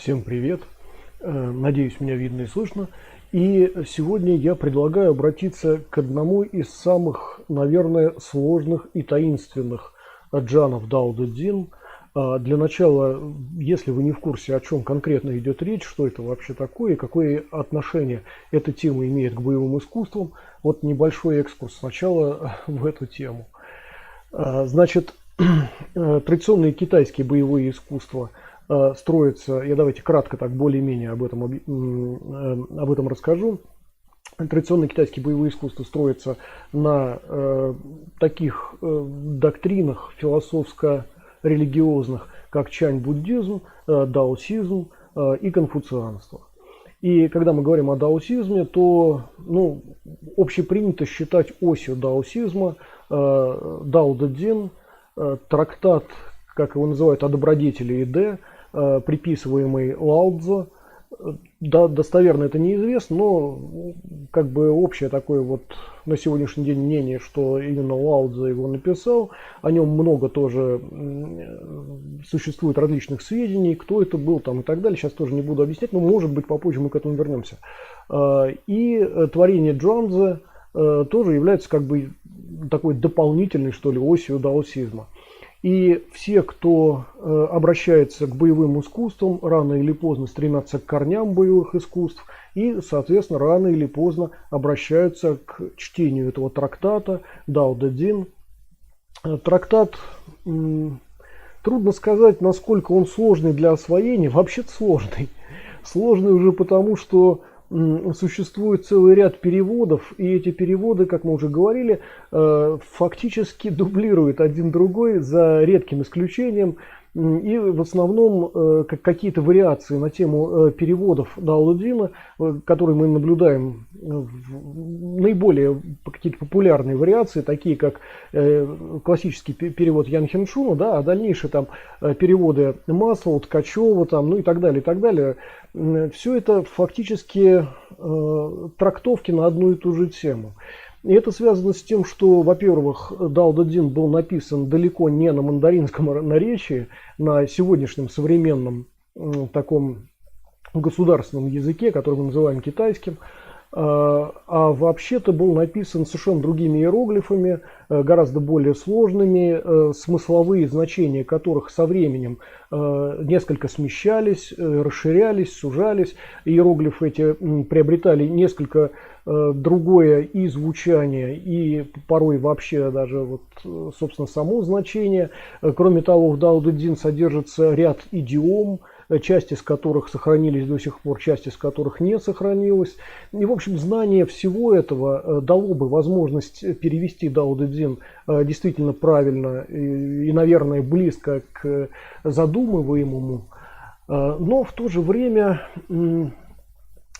Всем привет! Надеюсь, меня видно и слышно. И сегодня я предлагаю обратиться к одному из самых, наверное, сложных и таинственных джанов Дао Дэ Цзин. Для начала, если вы не в курсе, о чем конкретно идет речь, что это вообще такое и какое отношение эта тема имеет к боевым искусствам, вот небольшой экскурс сначала в эту тему. Значит, традиционные китайские боевые искусства строятся, я давайте кратко так более-менее об этом расскажу. Традиционные китайские боевые искусства строятся на таких доктринах философско-религиозных, как чань-буддизм, даосизм и конфуцианство. И когда мы говорим о даосизме, то общепринято считать осью даосизма Дао Дэ Цзин, трактат, как его называют, о добродетели и Дэ, приписываемый Лао Цзо. Да, достоверно это неизвестно, но как бы общее такое вот на сегодняшний день мнение, что именно Лао Цзо его написал. О нем много тоже существует различных сведений, кто это был там и так далее. Сейчас тоже не буду объяснять, но может быть попозже мы к этому вернемся. И творение Джуанцзы тоже является как бы такой дополнительной, что ли, осью даосизма. И все, кто обращается к боевым искусствам, рано или поздно стремятся к корням боевых искусств и, соответственно, рано или поздно обращаются к чтению этого трактата Дао Дэ Цзин. Трактат, трудно сказать, насколько он сложный для освоения, вообще-то сложный. Сложный уже потому, что существует целый ряд переводов, и эти переводы, как мы уже говорили, фактически дублируют один другой за редким исключением. И в основном какие-то вариации на тему переводов Дао Дэ Цзина, которые мы наблюдаем, наиболее какие-то популярные вариации, такие как классический перевод Ян Хэншуна, да, а дальнейшие там переводы Маслоу, Ткачева, там, ну и так далее, и так далее. Все это фактически трактовки на одну и ту же тему. И это связано с тем, что, во-первых, Дао Дэ Цзин был написан далеко не на мандаринском наречии, на сегодняшнем современном таком государственном языке, который мы называем китайским, а вообще-то был написан совершенно другими иероглифами, гораздо более сложными, смысловые значения которых со временем несколько смещались, расширялись, сужались. Иероглифы эти приобретали несколько другое и звучание, и порой вообще даже вот, собственно, само значение. Кроме того, в Дао Дэ Цзин содержится ряд идиом, часть из которых сохранились до сих пор, часть из которых не сохранилась. И, в общем, знание всего этого дало бы возможность перевести Дао Дэ Цзин действительно правильно и, наверное, близко к задумываемому. Но в то же время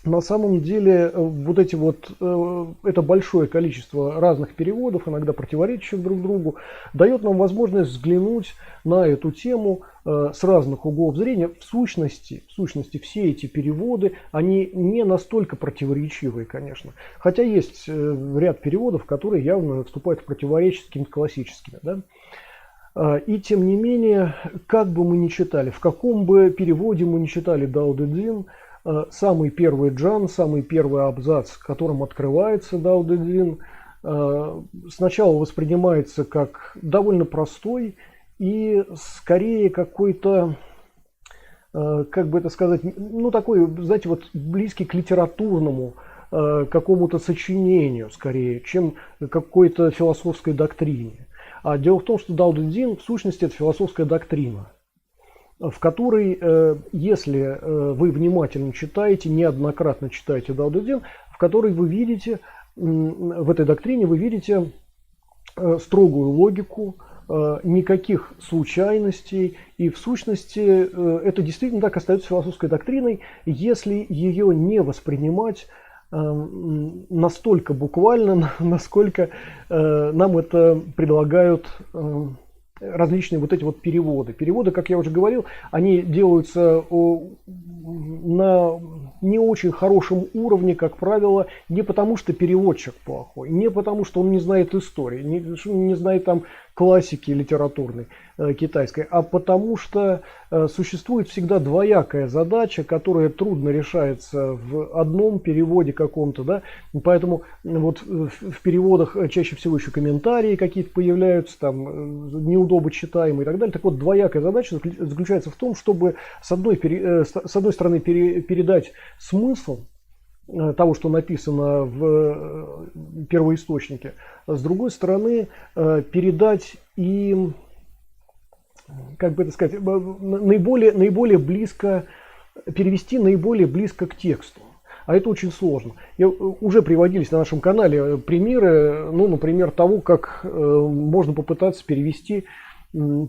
на самом деле вот эти вот, это большое количество разных переводов, иногда противоречащих друг другу, дает нам возможность взглянуть на эту тему с разных углов зрения. В сущности все эти переводы, они не настолько противоречивые, конечно. Хотя есть ряд переводов, которые явно вступают в противоречие с какими-то классическими, да? И тем не менее, как бы мы ни читали, в каком бы переводе мы ни читали Дао Дэ Цзин, самый первый джан, самый первый абзац, которым открывается Дао Дэ Цзин, сначала воспринимается как довольно простой и скорее какой-то, как бы это сказать, ну такой, знаете, вот близкий к литературному какому-то сочинению скорее, чем какой-то философской доктрине. А дело в том, что Дао Дэ Цзин в сущности это философская доктрина, в которой, если вы внимательно читаете, неоднократно читаете Дао Дэ Цзин, в которой вы видите, в этой доктрине вы видите строгую логику, никаких случайностей, и в сущности это действительно так остается философской доктриной, если ее не воспринимать настолько буквально, насколько нам это предлагают различные вот эти вот переводы. Переводы, как я уже говорил, они делаются на не очень хорошем уровне, как правило, не потому что переводчик плохой, не потому что он не знает истории, не знает там классики литературной китайской, а потому что существует всегда двоякая задача, которая трудно решается в одном переводе каком-то, да, поэтому вот в переводах чаще всего еще комментарии какие-то появляются, там неудобно читаемые и так далее. Так вот, двоякая задача заключается в том, чтобы с одной стороны передать смысл того, что написано в первоисточнике, а с другой стороны передать им, как бы это сказать, наиболее близко, перевести наиболее близко к тексту. А это очень сложно. Уже приводились на нашем канале примеры, ну, например, того, как можно попытаться перевести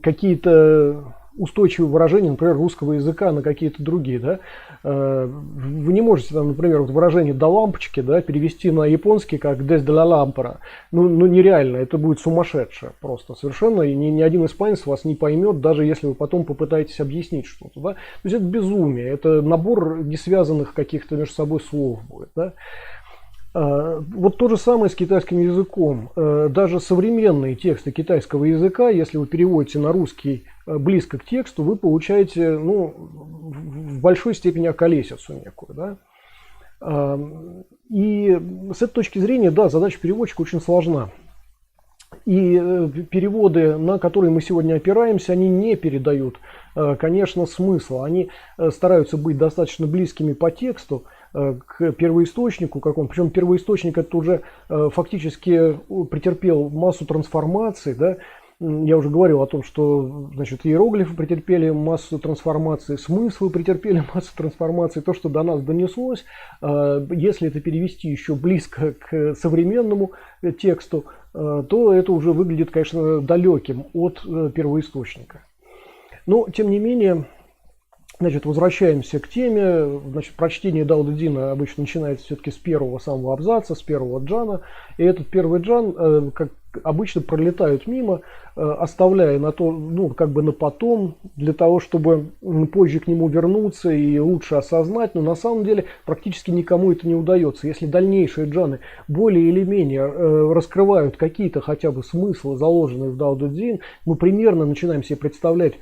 какие-то устойчивые выражения, например, русского языка на какие-то другие, да. Вы не можете, там, например, вот выражение «до лампочки», да, перевести на японский как «des de la лампара». Ну, нереально, это будет сумасшедшее просто совершенно, и ни один испанец вас не поймет, даже если вы потом попытаетесь объяснить что-то, да. То есть это безумие, это набор несвязанных каких-то между собой слов будет, да. Вот то же самое с китайским языком. Даже современные тексты китайского языка, если вы переводите на русский близко к тексту, вы получаете, ну, в большой степени околесицу некую. Да? И с этой точки зрения, да, задача переводчика очень сложна. И переводы, на которые мы сегодня опираемся, они не передают, конечно, смысла. Они стараются быть достаточно близкими по тексту, к первоисточнику какому-то. Причем первоисточник это уже фактически претерпел массу трансформаций. Да? Я уже говорил о том, что, значит, иероглифы претерпели массу трансформаций, смыслы претерпели массу трансформаций. То, что до нас донеслось, если это перевести еще близко к современному тексту, то это уже выглядит, конечно, далеким от первоисточника. Но, тем не менее, значит, возвращаемся к теме. Значит, прочтение Дао Дэ Цзина обычно начинается все-таки с первого самого абзаца, с первого джана. И этот первый джан, как обычно, пролетают мимо, оставляя на то, ну, как бы на потом, для того, чтобы позже к нему вернуться и лучше осознать. Но на самом деле практически никому это не удается. Если дальнейшие джаны более или менее раскрывают какие-то хотя бы смыслы, заложенные в Дао Дэ Цзин, мы примерно начинаем себе представлять,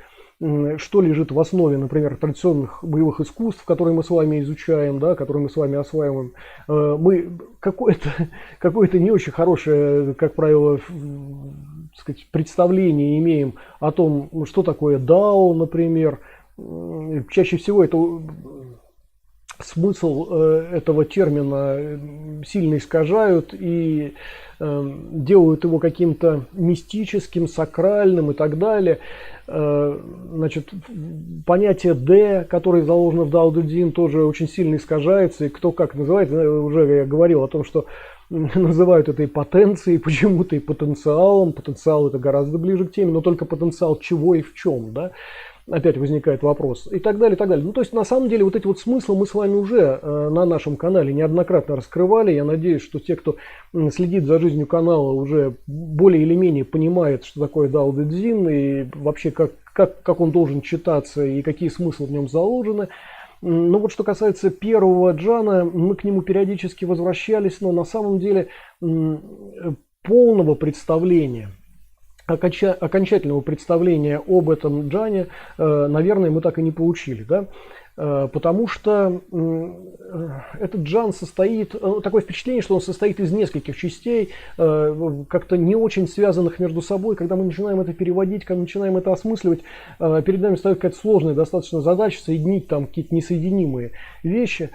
что лежит в основе, например, традиционных боевых искусств, которые мы с вами изучаем, да, которые мы с вами осваиваем. Мы какое-то не очень хорошее, как правило, сказать, представление имеем о том, что такое дао, например. Чаще всего это смысл этого термина сильно искажают и делают его каким-то мистическим, сакральным и так далее. Значит, понятие «Д», которое заложено в Дао Дэ Цзин, тоже очень сильно искажается. И кто как называет, уже я говорил о том, что называют это и потенцией почему-то, и потенциалом. Потенциал — это гораздо ближе к теме, но только потенциал чего и в чем, да? Опять возникает вопрос. И так далее, и так далее. Ну, то есть, на самом деле, вот эти вот смыслы мы с вами уже на нашем канале неоднократно раскрывали. Я надеюсь, что те, кто следит за жизнью канала, уже более или менее понимает, что такое Дао Дэ Цзин, и вообще, как он должен читаться, и какие смыслы в нем заложены. Но вот что касается первого джана, мы к нему периодически возвращались, но на самом деле полного представления, окончательного представления об этом джане, наверное, мы так и не получили, да? Потому что этот джан состоит, такое впечатление, что он состоит из нескольких частей, как-то не очень связанных между собой. Когда мы начинаем это переводить, когда мы начинаем это осмысливать, перед нами стоит какая-то сложная достаточно задача соединить там какие-то несоединимые вещи.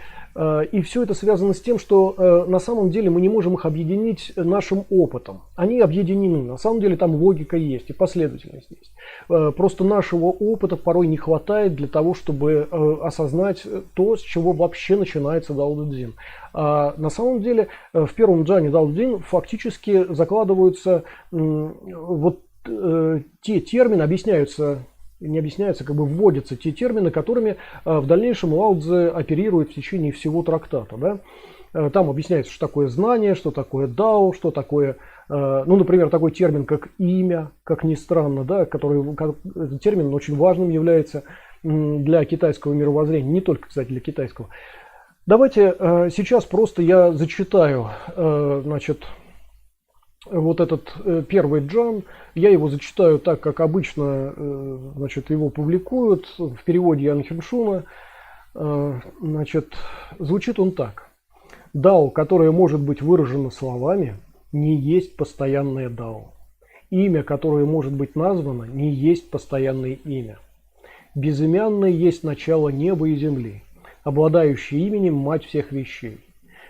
И все это связано с тем, что на самом деле мы не можем их объединить нашим опытом. Они объединены. На самом деле там логика есть и последовательность есть. Просто нашего опыта порой не хватает для того, чтобы осознать то, с чего вообще начинается Дао Дэ Цзин. А на самом деле в первом джане Дао Дэ Цзин фактически закладываются вот те термины, не объясняются, как бы вводятся те термины, которыми в дальнейшем Лао Цзэ оперирует в течение всего трактата. Да? Там объясняется, что такое знание, что такое дао, что такое, ну, например, такой термин, как имя, как ни странно, да, этот термин очень важным является для китайского мировоззрения, не только, кстати, для китайского. Давайте сейчас просто я зачитаю, значит, вот этот первый джан. Я его зачитаю так, как обычно, значит, его публикуют в переводе Ян Хиншуна. Значит, звучит он так. Дао, которое может быть выражено словами, не есть постоянное дао. Имя, которое может быть названо, не есть постоянное имя. Безымянное есть начало неба и земли, обладающее именем мать всех вещей.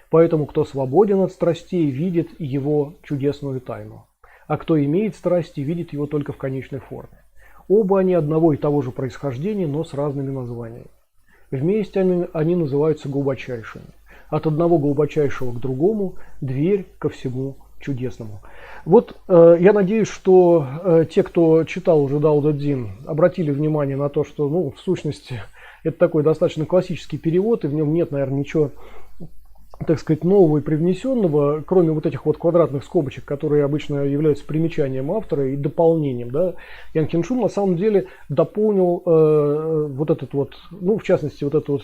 Поэтому, кто свободен от страстей, видит его чудесную тайну. А кто имеет страсти, видит его только в конечной форме. Оба они одного и того же происхождения, но с разными названиями. Вместе они называются глубочайшими. От одного глубочайшего к другому дверь ко всему чудесному. Вот я надеюсь, что те, кто читал уже Дао Дэ Цзин, обратили внимание на то, что, ну, в сущности, это такой достаточно классический перевод, и в нем нет, наверное, ничего, так сказать, нового и привнесенного, кроме вот этих вот квадратных скобочек, которые обычно являются примечанием автора и дополнением. Да. Ян Хиншун на самом деле дополнил вот этот вот, ну, в частности, вот этот вот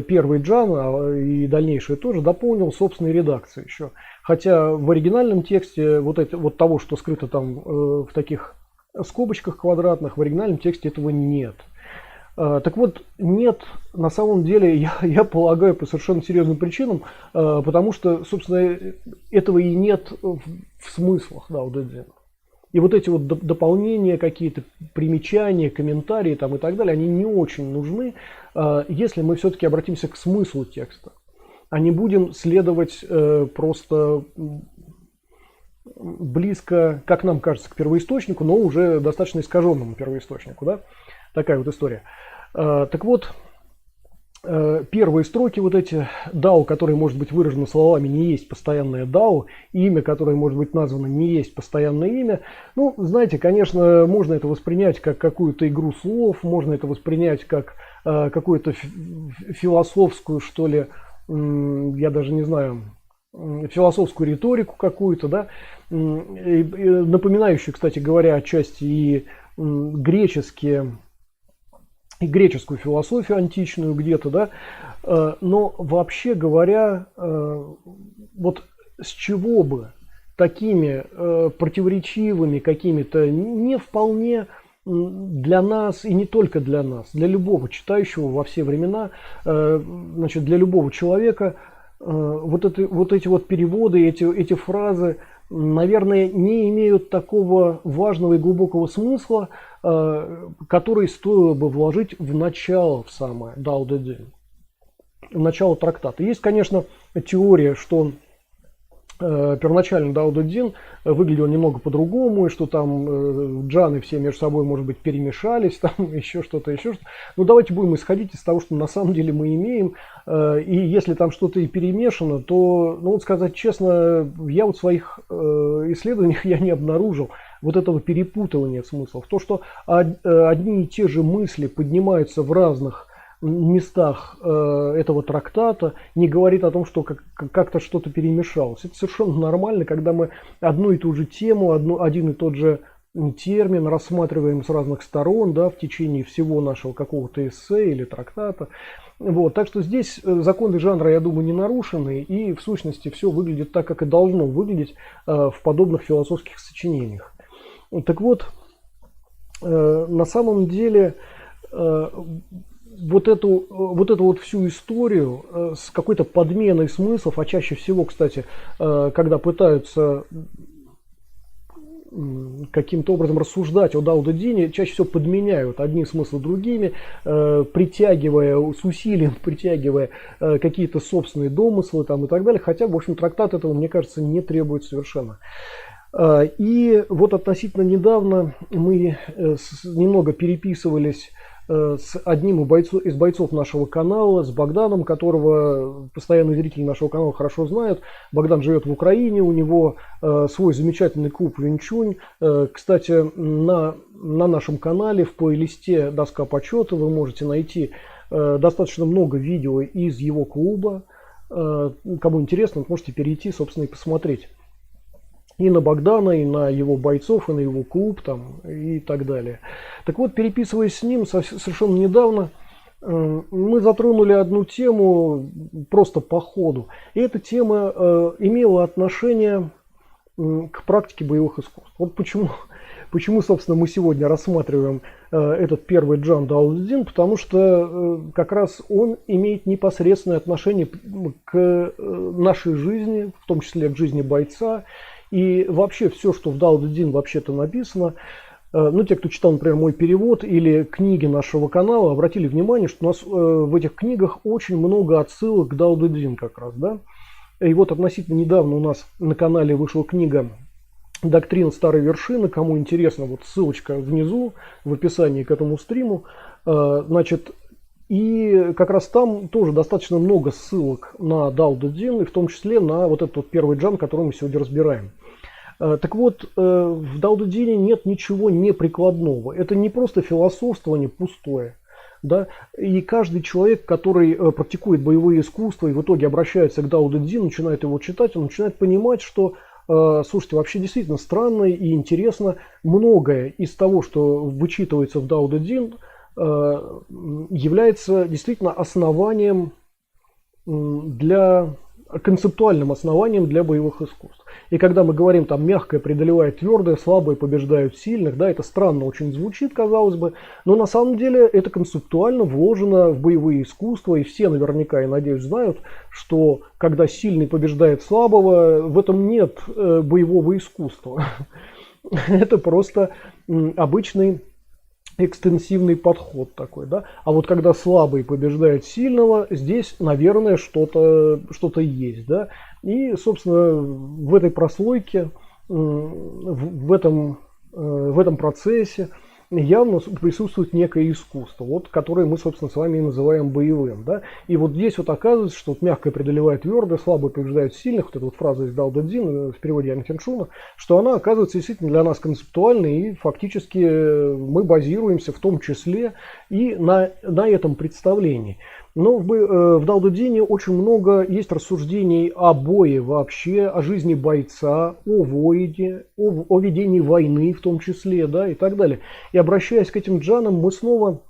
первый джан и дальнейшее тоже дополнил собственной редакцией еще. Хотя в оригинальном тексте вот того, что скрыто там в таких скобочках квадратных, в оригинальном тексте этого нет. Так вот, нет, на самом деле, я полагаю, по совершенно серьезным причинам, потому что, собственно, этого и нет в смыслах Дао Дэ Цзин. И вот эти вот дополнения, какие-то примечания, комментарии там и так далее, они не очень нужны, если мы все-таки обратимся к смыслу текста, а не будем следовать просто близко, как нам кажется, к первоисточнику, но уже достаточно искаженному первоисточнику, да? Такая вот история. Так вот, первые строки вот эти дао, которые может быть выражено словами, не есть постоянное дао, имя, которое может быть названо, не есть постоянное имя. Ну, знаете, конечно, можно это воспринять как какую-то игру слов, можно это воспринять как какую-то философскую, что ли, я даже не знаю, философскую риторику какую-то, да, напоминающую, кстати говоря, отчасти и греческую философию античную где-то, да, но вообще говоря, вот с чего бы такими противоречивыми какими-то не вполне для нас и не только для нас, для любого читающего во все времена, значит, для любого человека вот эти вот переводы, эти фразы, наверное, не имеют такого важного и глубокого смысла, который стоило бы вложить в начало, в самое Дао Дэ Цзин, в начало трактата. Есть, конечно, теория, что первоначально Дао Дэ Цзин выглядел немного по-другому, и что там джаны все между собой, может быть, перемешались, там еще что-то, еще что-то. Но давайте будем исходить из того, что на самом деле мы имеем. И если там что-то и перемешано, то, ну, вот сказать честно, я вот в своих исследованиях я не обнаружил вот этого перепутывания смыслов. То, что одни и те же мысли поднимаются в разных местах этого трактата, не говорит о том, что как-то что-то перемешалось. Это совершенно нормально, когда мы одну и ту же тему, один и тот же термин рассматриваем с разных сторон, да, в течение всего нашего какого-то эссе или трактата. Вот. Так что здесь законы жанра, я думаю, не нарушены, и в сущности все выглядит так, как и должно выглядеть в подобных философских сочинениях. Так вот, на самом деле вот эту вот всю историю с какой-то подменой смыслов, а чаще всего, кстати, когда пытаются каким-то образом рассуждать о Дао Дэ Цзине, чаще всего подменяют одни смыслы другими, притягивая, с усилием притягивая какие-то собственные домыслы там, и так далее, хотя, в общем, трактат этого, мне кажется, не требует совершенно. И вот относительно недавно мы немного переписывались с одним из бойцов нашего канала, с Богданом, которого постоянные зрители нашего канала хорошо знают. Богдан живет в Украине, у него свой замечательный клуб Винь Чунь. Кстати, на нашем канале в плейлисте «Доска почета» вы можете найти достаточно много видео из его клуба. Кому интересно, можете перейти, собственно, и посмотреть. И на Богдана, и на его бойцов, и на его клуб там, и так далее. Так вот, переписываясь с ним совершенно недавно, мы затронули одну тему просто по ходу. И эта тема имела отношение к практике боевых искусств. Вот почему, собственно, мы сегодня рассматриваем этот первый джан Дао Дэ Цзин, потому что как раз он имеет непосредственное отношение к нашей жизни, в том числе к жизни бойца. И вообще все, что в Дао Дэ Цзин вообще-то написано, ну, те, кто читал, например, мой перевод или книги нашего канала, обратили внимание, что у нас в этих книгах очень много отсылок к Дао Дэ Цзин как раз, да. И вот относительно недавно у нас на канале вышла книга «Доктрина старой вершины». Кому интересно, вот ссылочка внизу в описании к этому стриму. Значит, и как раз там тоже достаточно много ссылок на Дао Дэ Цзин, и в том числе на вот этот вот первый джан, который мы сегодня разбираем. Так вот, в Дао Дэ Цзине нет ничего неприкладного. Это не просто философствование пустое. Да? И каждый человек, который практикует боевые искусства и в итоге обращается к Дао Дэ Цзин, начинает его читать, он начинает понимать, что, слушайте, вообще действительно странно и интересно. Многое из того, что вычитывается в Дао Дэ Цзин, является действительно основанием концептуальным основанием для боевых искусств. И когда мы говорим, там, мягкое преодолевает твердое, слабые побеждают сильных, да, это странно очень звучит, казалось бы, но на самом деле это концептуально вложено в боевые искусства, и все наверняка, я надеюсь, знают, что когда сильный побеждает слабого, в этом нет боевого искусства. Это просто обычный экстенсивный подход такой, да. А вот когда слабый побеждает сильного, здесь, наверное, что-то есть, да. И, собственно, в этой прослойке, в этом процессе явно присутствует некое искусство, вот, которое мы, собственно, с вами и называем боевым, да. И вот здесь вот оказывается, что вот мягкое преодолевает твердое, слабое побеждает сильных, вот эта вот фраза из Дао Дэ Цзин в переводе Ян Хеншуна, что она оказывается действительно для нас концептуальной, и фактически мы базируемся в том числе и на этом представлении. Но в Дао Дэ Цзине очень много есть рассуждений о бое вообще, о жизни бойца, о воине, о ведении войны в том числе, да, и так далее. И обращаясь к этим джанам, мы снова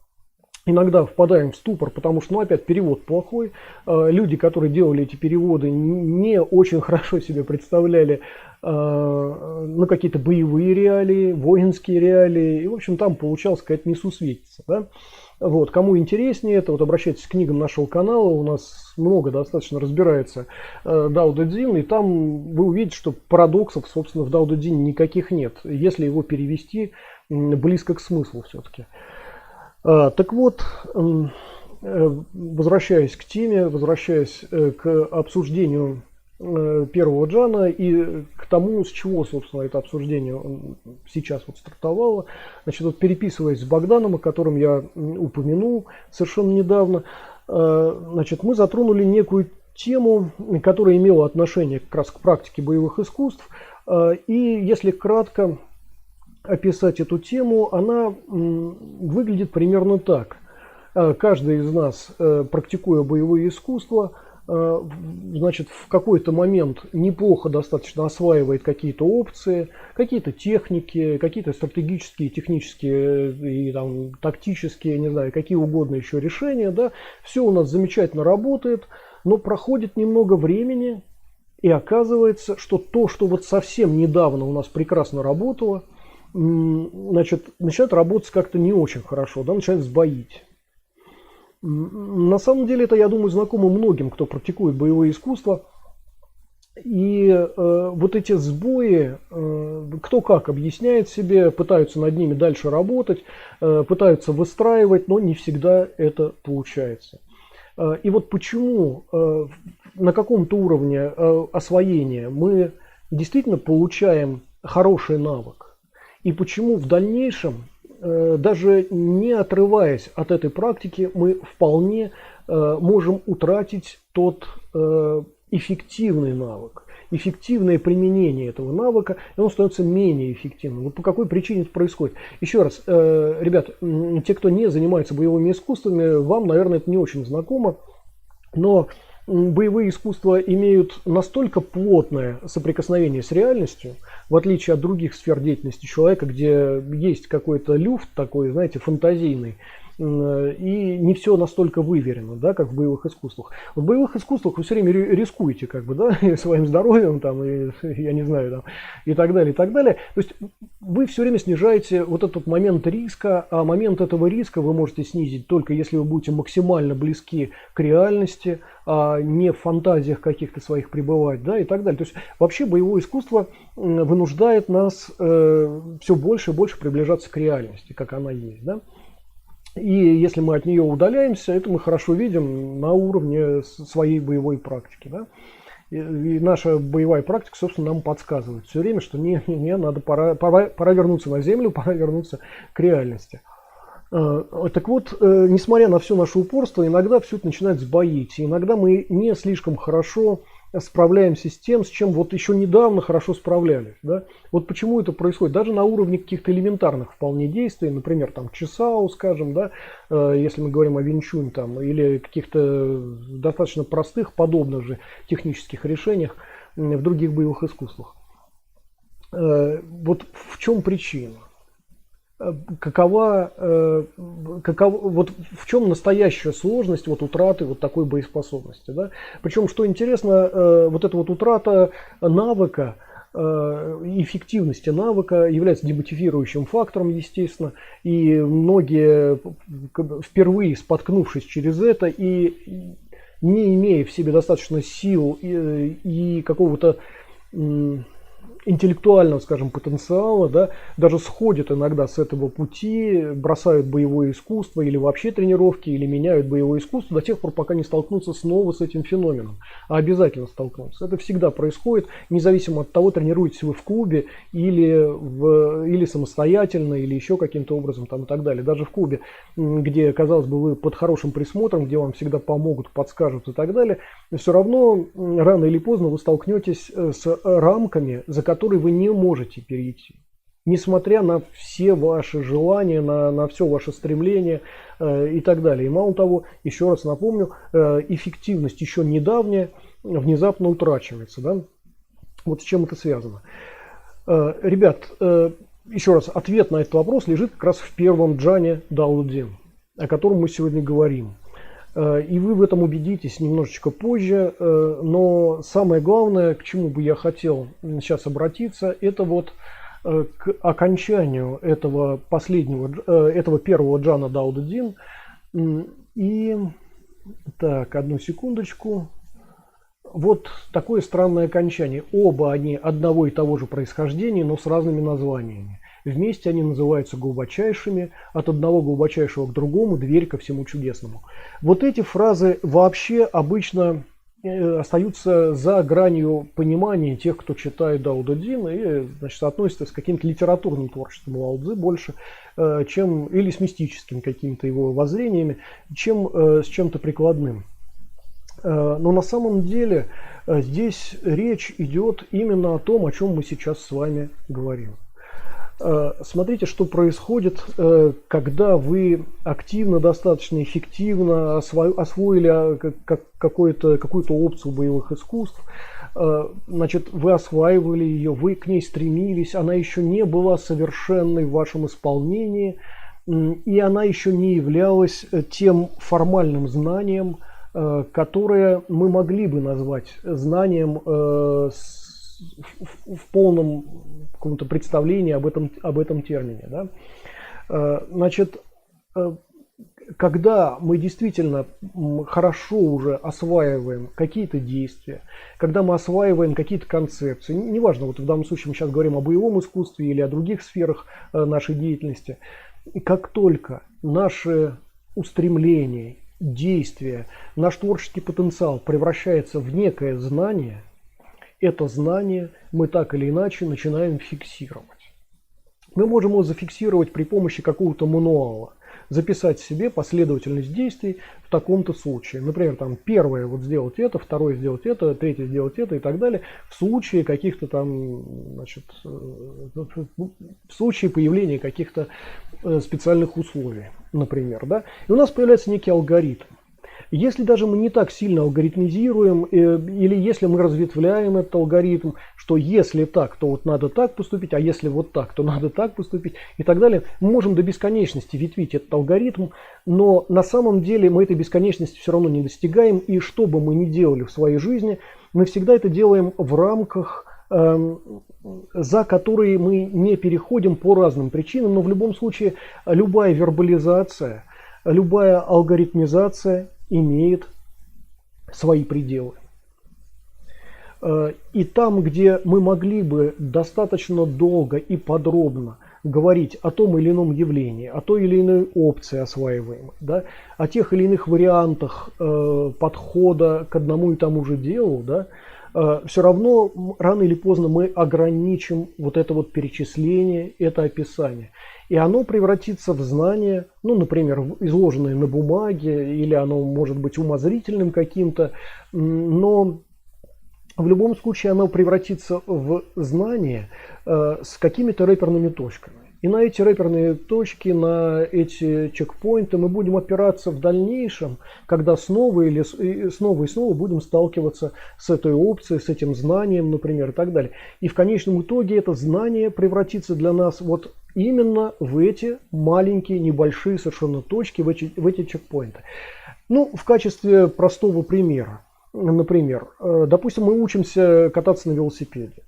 иногда впадаем в ступор, потому что, ну, опять перевод плохой. Люди, которые делали эти переводы, не очень хорошо себе представляли какие-то боевые реалии, воинские реалии. И, в общем, там получалась какая-то несусветица, да. Вот, кому интереснее это, вот обращайтесь к книгам нашего канала, у нас много достаточно разбирается Дао Дэ Цзин, и там вы увидите, что парадоксов, собственно, в Дао Дэ Цзине никаких нет, если его перевести близко к смыслу все-таки. Так вот, возвращаясь к теме, возвращаясь к обсуждению первого джана и к тому, с чего, собственно, это обсуждение сейчас вот стартовало. Значит, вот переписываясь с Богданом, о котором я упомянул совершенно недавно, значит, мы затронули некую тему, которая имела отношение как раз к практике боевых искусств. И если кратко описать эту тему, она выглядит примерно так. Каждый из нас, практикуя боевые искусства, значит, в какой-то момент неплохо достаточно осваивает какие-то опции, какие-то техники, какие-то стратегические, технические и там, тактические, не знаю, какие угодно еще решения, да. Все у нас замечательно работает, но проходит немного времени, и оказывается, что то, что вот совсем недавно у нас прекрасно работало, значит, начинает работать как-то не очень хорошо, да, начинает сбоить. На самом деле это, я думаю, знакомо многим, кто практикует боевые искусства. И вот эти сбои, кто как объясняет себе, пытаются над ними дальше работать, пытаются выстраивать, но не всегда это получается. И вот почему на каком-то уровне освоения мы действительно получаем хороший навык, и почему в дальнейшем, даже не отрываясь от этой практики, мы вполне можем утратить тот эффективный навык, эффективное применение этого навыка, и он становится менее эффективным. Вот по какой причине это происходит. Еще раз, ребят, те, кто не занимается боевыми искусствами, вам, наверное, это не очень знакомо, но боевые искусства имеют настолько плотное соприкосновение с реальностью, в отличие от других сфер деятельности человека, где есть какой-то люфт такой, знаете, фантазийный, и не все настолько выверено, да, как в боевых искусствах. В боевых искусствах вы все время рискуете, как бы, да, и своим здоровьем, там, и, я не знаю, там, и так далее, и так далее. То есть вы все время снижаете вот этот момент риска, а момент этого риска вы можете снизить только если вы будете максимально близки к реальности, а не в фантазиях каких-то своих пребывать, да, и так далее. То есть вообще боевое искусство вынуждает нас все больше и больше приближаться к реальности, как она есть, да. И если мы от нее удаляемся, это мы хорошо видим на уровне своей боевой практики, да. И наша боевая практика, собственно, нам подсказывает все время, что не, надо, пора вернуться на землю, пора вернуться к реальности. Так вот, несмотря на все наше упорство, иногда все это начинает сбоить. И иногда мы не слишком хорошо справляемся с тем, с чем вот еще недавно хорошо справлялись. Да? Вот почему это происходит. Даже на уровне каких-то элементарных вполне действий, например, там Чесау, скажем, да, если мы говорим о Винчунь, там, или каких-то достаточно простых, подобных же технических решениях в других боевых искусствах. Вот в чем причина? Вот в чем настоящая сложность вот утраты вот такой боеспособности, да? Причем, что интересно, вот эта вот утрата навыка, эффективности навыка является демотивирующим фактором, естественно, и многие, впервые споткнувшись через это и не имея в себе достаточно сил и какого-то интеллектуального, скажем, потенциала, да, даже сходят иногда с этого пути, бросают боевое искусство или вообще тренировки, или меняют боевое искусство до тех пор, пока не столкнутся снова с этим феноменом. А обязательно столкнутся. Это всегда происходит, независимо от того, тренируетесь вы в клубе или самостоятельно, или еще каким-то образом там, и так далее. Даже в клубе, где, казалось бы, вы под хорошим присмотром, где вам всегда помогут, подскажут и так далее, все равно рано или поздно вы столкнетесь с рамками, за которые вы не можете перейти. Несмотря на все ваши желания, на все ваше стремление и так далее. И мало того, еще раз напомню, эффективность еще недавняя внезапно утрачивается. Да? Вот с чем это связано. Ребят, еще раз, ответ на этот вопрос лежит как раз в первом джане Дао Цзин, о котором мы сегодня говорим. И вы в этом убедитесь немножечко позже, но самое главное, к чему бы я хотел сейчас обратиться, это вот к окончанию этого первого джана Дао Цзин. И так, одну секундочку. Вот такое странное окончание. Оба они одного и того же происхождения, но с разными названиями. Вместе они называются глубочайшими, от одного глубочайшего к другому, дверь ко всему чудесному. Вот эти фразы вообще обычно остаются за гранью понимания тех, кто читает Дао Цзин, и, значит, относятся с каким-то литературным творчеством Лао Цзы больше, чем, или с мистическими какими-то его воззрениями, чем с чем-то прикладным. Но на самом деле здесь речь идет именно о том, о чем мы сейчас с вами говорим. Смотрите, что происходит, когда вы активно, достаточно эффективно освоили какую-то опцию боевых искусств. Значит, вы осваивали ее, вы к ней стремились, она еще не была совершенной в вашем исполнении, и она еще не являлась тем формальным знанием, которое мы могли бы назвать знанием в полном каком-то представлении об этом термине. Да? Значит, когда мы действительно хорошо уже осваиваем какие-то действия, когда мы осваиваем какие-то концепции, неважно, вот в данном случае мы сейчас говорим о боевом искусстве или о других сферах нашей деятельности, и как только наши устремления, действия, наш творческий потенциал превращается в некое знание, это знание мы так или иначе начинаем фиксировать. Мы можем его зафиксировать при помощи какого-то мануала, записать себе последовательность действий в таком-то случае. Например, там первое вот сделать это, второе сделать это, третье сделать это и так далее. В случае каких-то там, значит, в случае появления каких-то специальных условий, например, да. И у нас появляется некий алгоритм. Если даже мы не так сильно алгоритмизируем, или если мы разветвляем этот алгоритм, что если так, то вот надо так поступить, а если вот так, то надо так поступить и так далее, мы можем до бесконечности ветвить этот алгоритм, но на самом деле мы этой бесконечности все равно не достигаем, и что бы мы ни делали в своей жизни, мы всегда это делаем в рамках, за которые мы не переходим по разным причинам, но в любом случае любая вербализация, любая алгоритмизация имеет свои пределы. И там, где мы могли бы достаточно долго и подробно говорить о том или ином явлении, о той или иной опции осваиваемой, да, о тех или иных вариантах подхода к одному и тому же делу, да, все равно рано или поздно мы ограничим вот это вот перечисление, это описание. И оно превратится в знание, ну, например, изложенное на бумаге, или оно может быть умозрительным каким-то, но в любом случае оно превратится в знание с какими-то рэперными точками. И на эти рэперные точки, на эти чекпоинты мы будем опираться в дальнейшем, когда снова и снова будем сталкиваться с этой опцией, с этим знанием, например, и так далее. И в конечном итоге это знание превратится для нас вот именно в эти маленькие, небольшие совершенно точки, в эти чекпоинты. Ну, в качестве простого примера. Например, допустим, мы учимся кататься на велосипеде.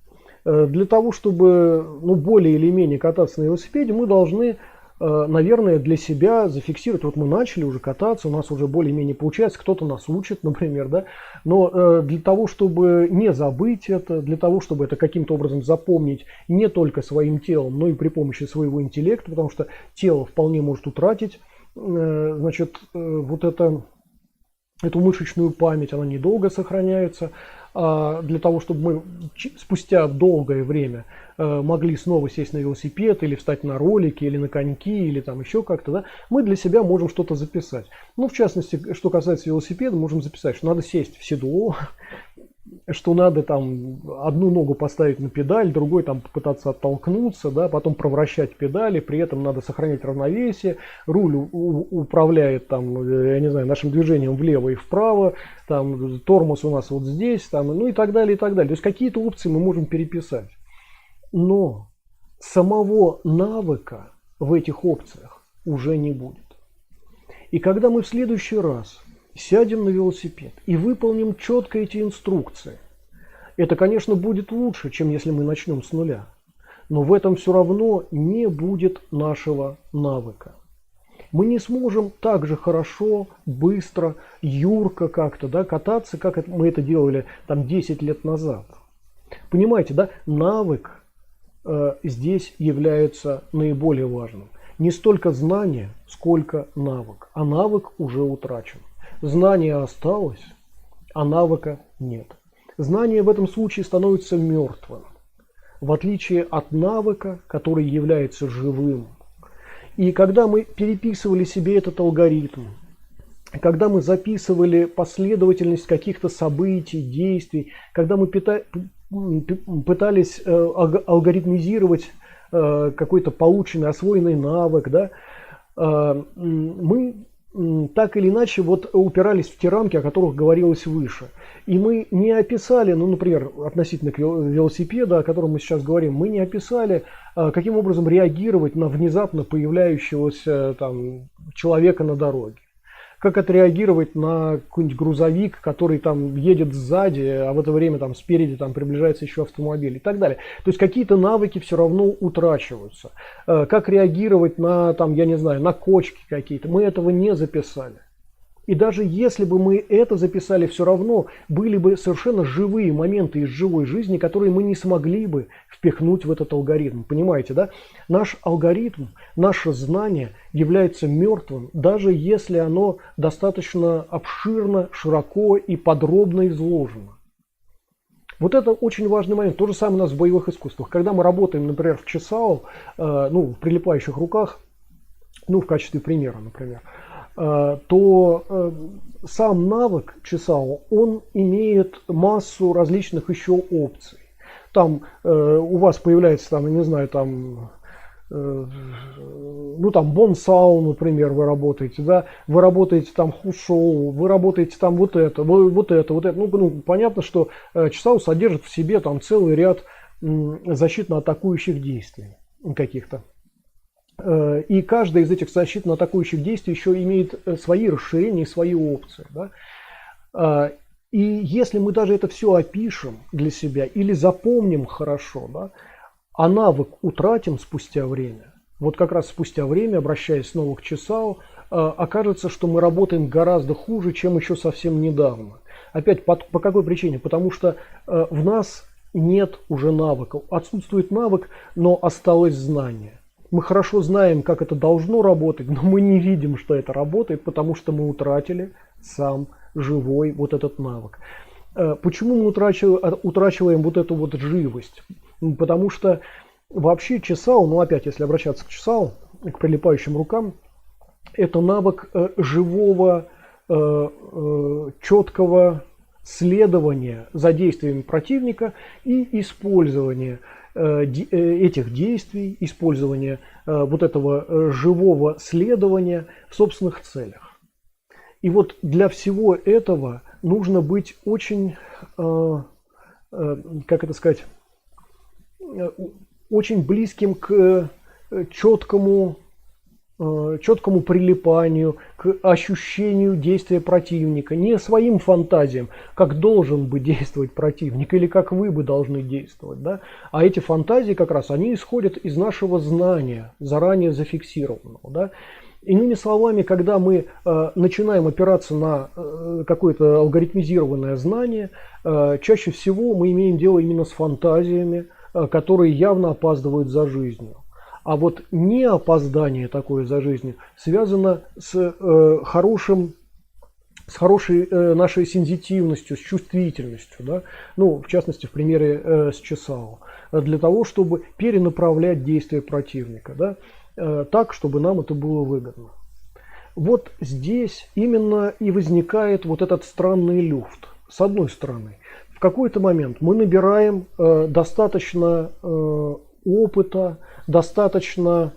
Для того, чтобы более или менее кататься на велосипеде, мы должны, наверное, для себя зафиксировать. Вот мы начали уже кататься, у нас уже более-менее получается, кто-то нас учит, например, да. Но для того, чтобы не забыть это, для того, чтобы это каким-то образом запомнить не только своим телом, но и при помощи своего интеллекта, потому что тело вполне может утратить, значит, вот эту мышечную память, она недолго сохраняется. А для того, чтобы мы спустя долгое время могли снова сесть на велосипед или встать на ролики, или на коньки, или там еще как-то, да, мы для себя можем что-то записать. Ну, в частности, что касается велосипеда, можем записать, что надо сесть в седло, что надо там одну ногу поставить на педаль, другой там попытаться оттолкнуться, да, потом провращать педали, при этом надо сохранять равновесие, руль управляет там, я не знаю, нашим движением влево и вправо, там тормоз у нас вот здесь, там, ну и так далее, и так далее. То есть какие-то опции мы можем переписать. Но самого навыка в этих опциях уже не будет. И когда мы в следующий раз сядем на велосипед и выполним четко эти инструкции, это, конечно, будет лучше, чем если мы начнем с нуля. Но в этом все равно не будет нашего навыка. Мы не сможем так же хорошо, быстро, юрко как-то, да, кататься, как мы это делали там 10 лет назад. Понимаете, да, навык здесь является наиболее важным. Не столько знание, сколько навык. А навык уже утрачен. Знание осталось, а навыка нет. Знание в этом случае становится мертвым, в отличие от навыка, который является живым. И когда мы переписывали себе этот алгоритм, когда мы записывали последовательность каких-то событий, действий, когда мы пытались алгоритмизировать какой-то полученный, освоенный навык, да, мы так или иначе вот упирались в те рамки, о которых говорилось выше. И мы не описали, ну, например, относительно велосипеда, о котором мы сейчас говорим, мы не описали, каким образом реагировать на внезапно появляющегося там человека на дороге. Как отреагировать на какой-нибудь грузовик, который там едет сзади, а в это время там спереди там приближается еще автомобиль и так далее. То есть какие-то навыки все равно утрачиваются. Как реагировать на, там, я не знаю, на кочки какие-то. Мы этого не записали. И даже если бы мы это записали, все равно были бы совершенно живые моменты из живой жизни, которые мы не смогли бы впихнуть в этот алгоритм. Понимаете, да? Наш алгоритм, наше знание является мертвым, даже если оно достаточно обширно, широко и подробно изложено. Вот это очень важный момент. То же самое у нас в боевых искусствах. Когда мы работаем, например, в чесао, в прилипающих руках, ну, в качестве примера, например, то сам навык чесао, он имеет массу различных еще опций. Там у вас появляется, там, я не знаю, там ну там Бонсау, например, вы работаете, да, вы работаете там Хушоу, вы работаете там вот это, вот это, вот это. Ну, понятно, что Чисау содержит в себе там целый ряд защитно-атакующих действий каких-то. И каждая из этих защитно-атакующих действий еще имеет свои расширения и свои опции. Да? И если мы даже это все опишем для себя или запомним хорошо, да, а навык утратим спустя время, вот как раз спустя время, обращаясь снова к Чисау, окажется, что мы работаем гораздо хуже, чем еще совсем недавно. Опять по какой причине? Потому что в нас нет уже навыков. Отсутствует навык, но осталось знание. Мы хорошо знаем, как это должно работать, но мы не видим, что это работает, потому что мы утратили сам живой вот этот навык. Почему мы утрачиваем вот эту вот живость? Потому что вообще Чисау, ну опять, если обращаться к Чисау, к прилипающим рукам, это навык живого, четкого следования за действиями противника и использования этих действий, использования вот этого живого следования в собственных целях. И вот для всего этого нужно быть очень, как это сказать, очень близким к четкому прилипанию, к ощущению действия противника, не своим фантазиям, как должен бы действовать противник или как вы бы должны действовать, да? А эти фантазии как раз, они исходят из нашего знания, заранее зафиксированного. Да? Иными словами, когда мы начинаем опираться на какое-то алгоритмизированное знание, чаще всего мы имеем дело именно с фантазиями, которые явно опаздывают за жизнью. А вот не опоздание такое за жизнью связано с хорошей нашей сензитивностью, с чувствительностью. Да? Ну, в частности, в примере с Чисау. Для того, чтобы перенаправлять действия противника. Да? Так, чтобы нам это было выгодно. Вот здесь именно и возникает вот этот странный люфт. С одной стороны, в какой-то момент мы набираем достаточно опыта, достаточно,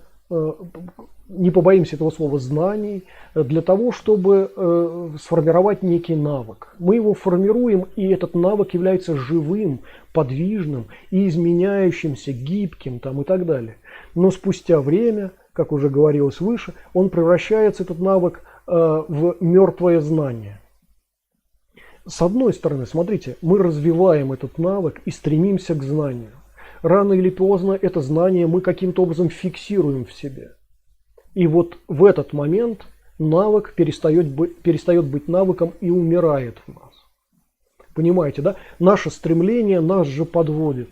не побоимся этого слова, знаний, для того, чтобы сформировать некий навык. Мы его формируем, и этот навык является живым, подвижным и изменяющимся, гибким там, и так далее. Но спустя время, как уже говорилось выше, он превращается, этот навык, в мертвое знание. С одной стороны, смотрите, мы развиваем этот навык и стремимся к знанию. Рано или поздно это знание мы каким-то образом фиксируем в себе. И вот в этот момент навык перестает быть навыком и умирает в нас. Понимаете, да? Наше стремление нас же подводит.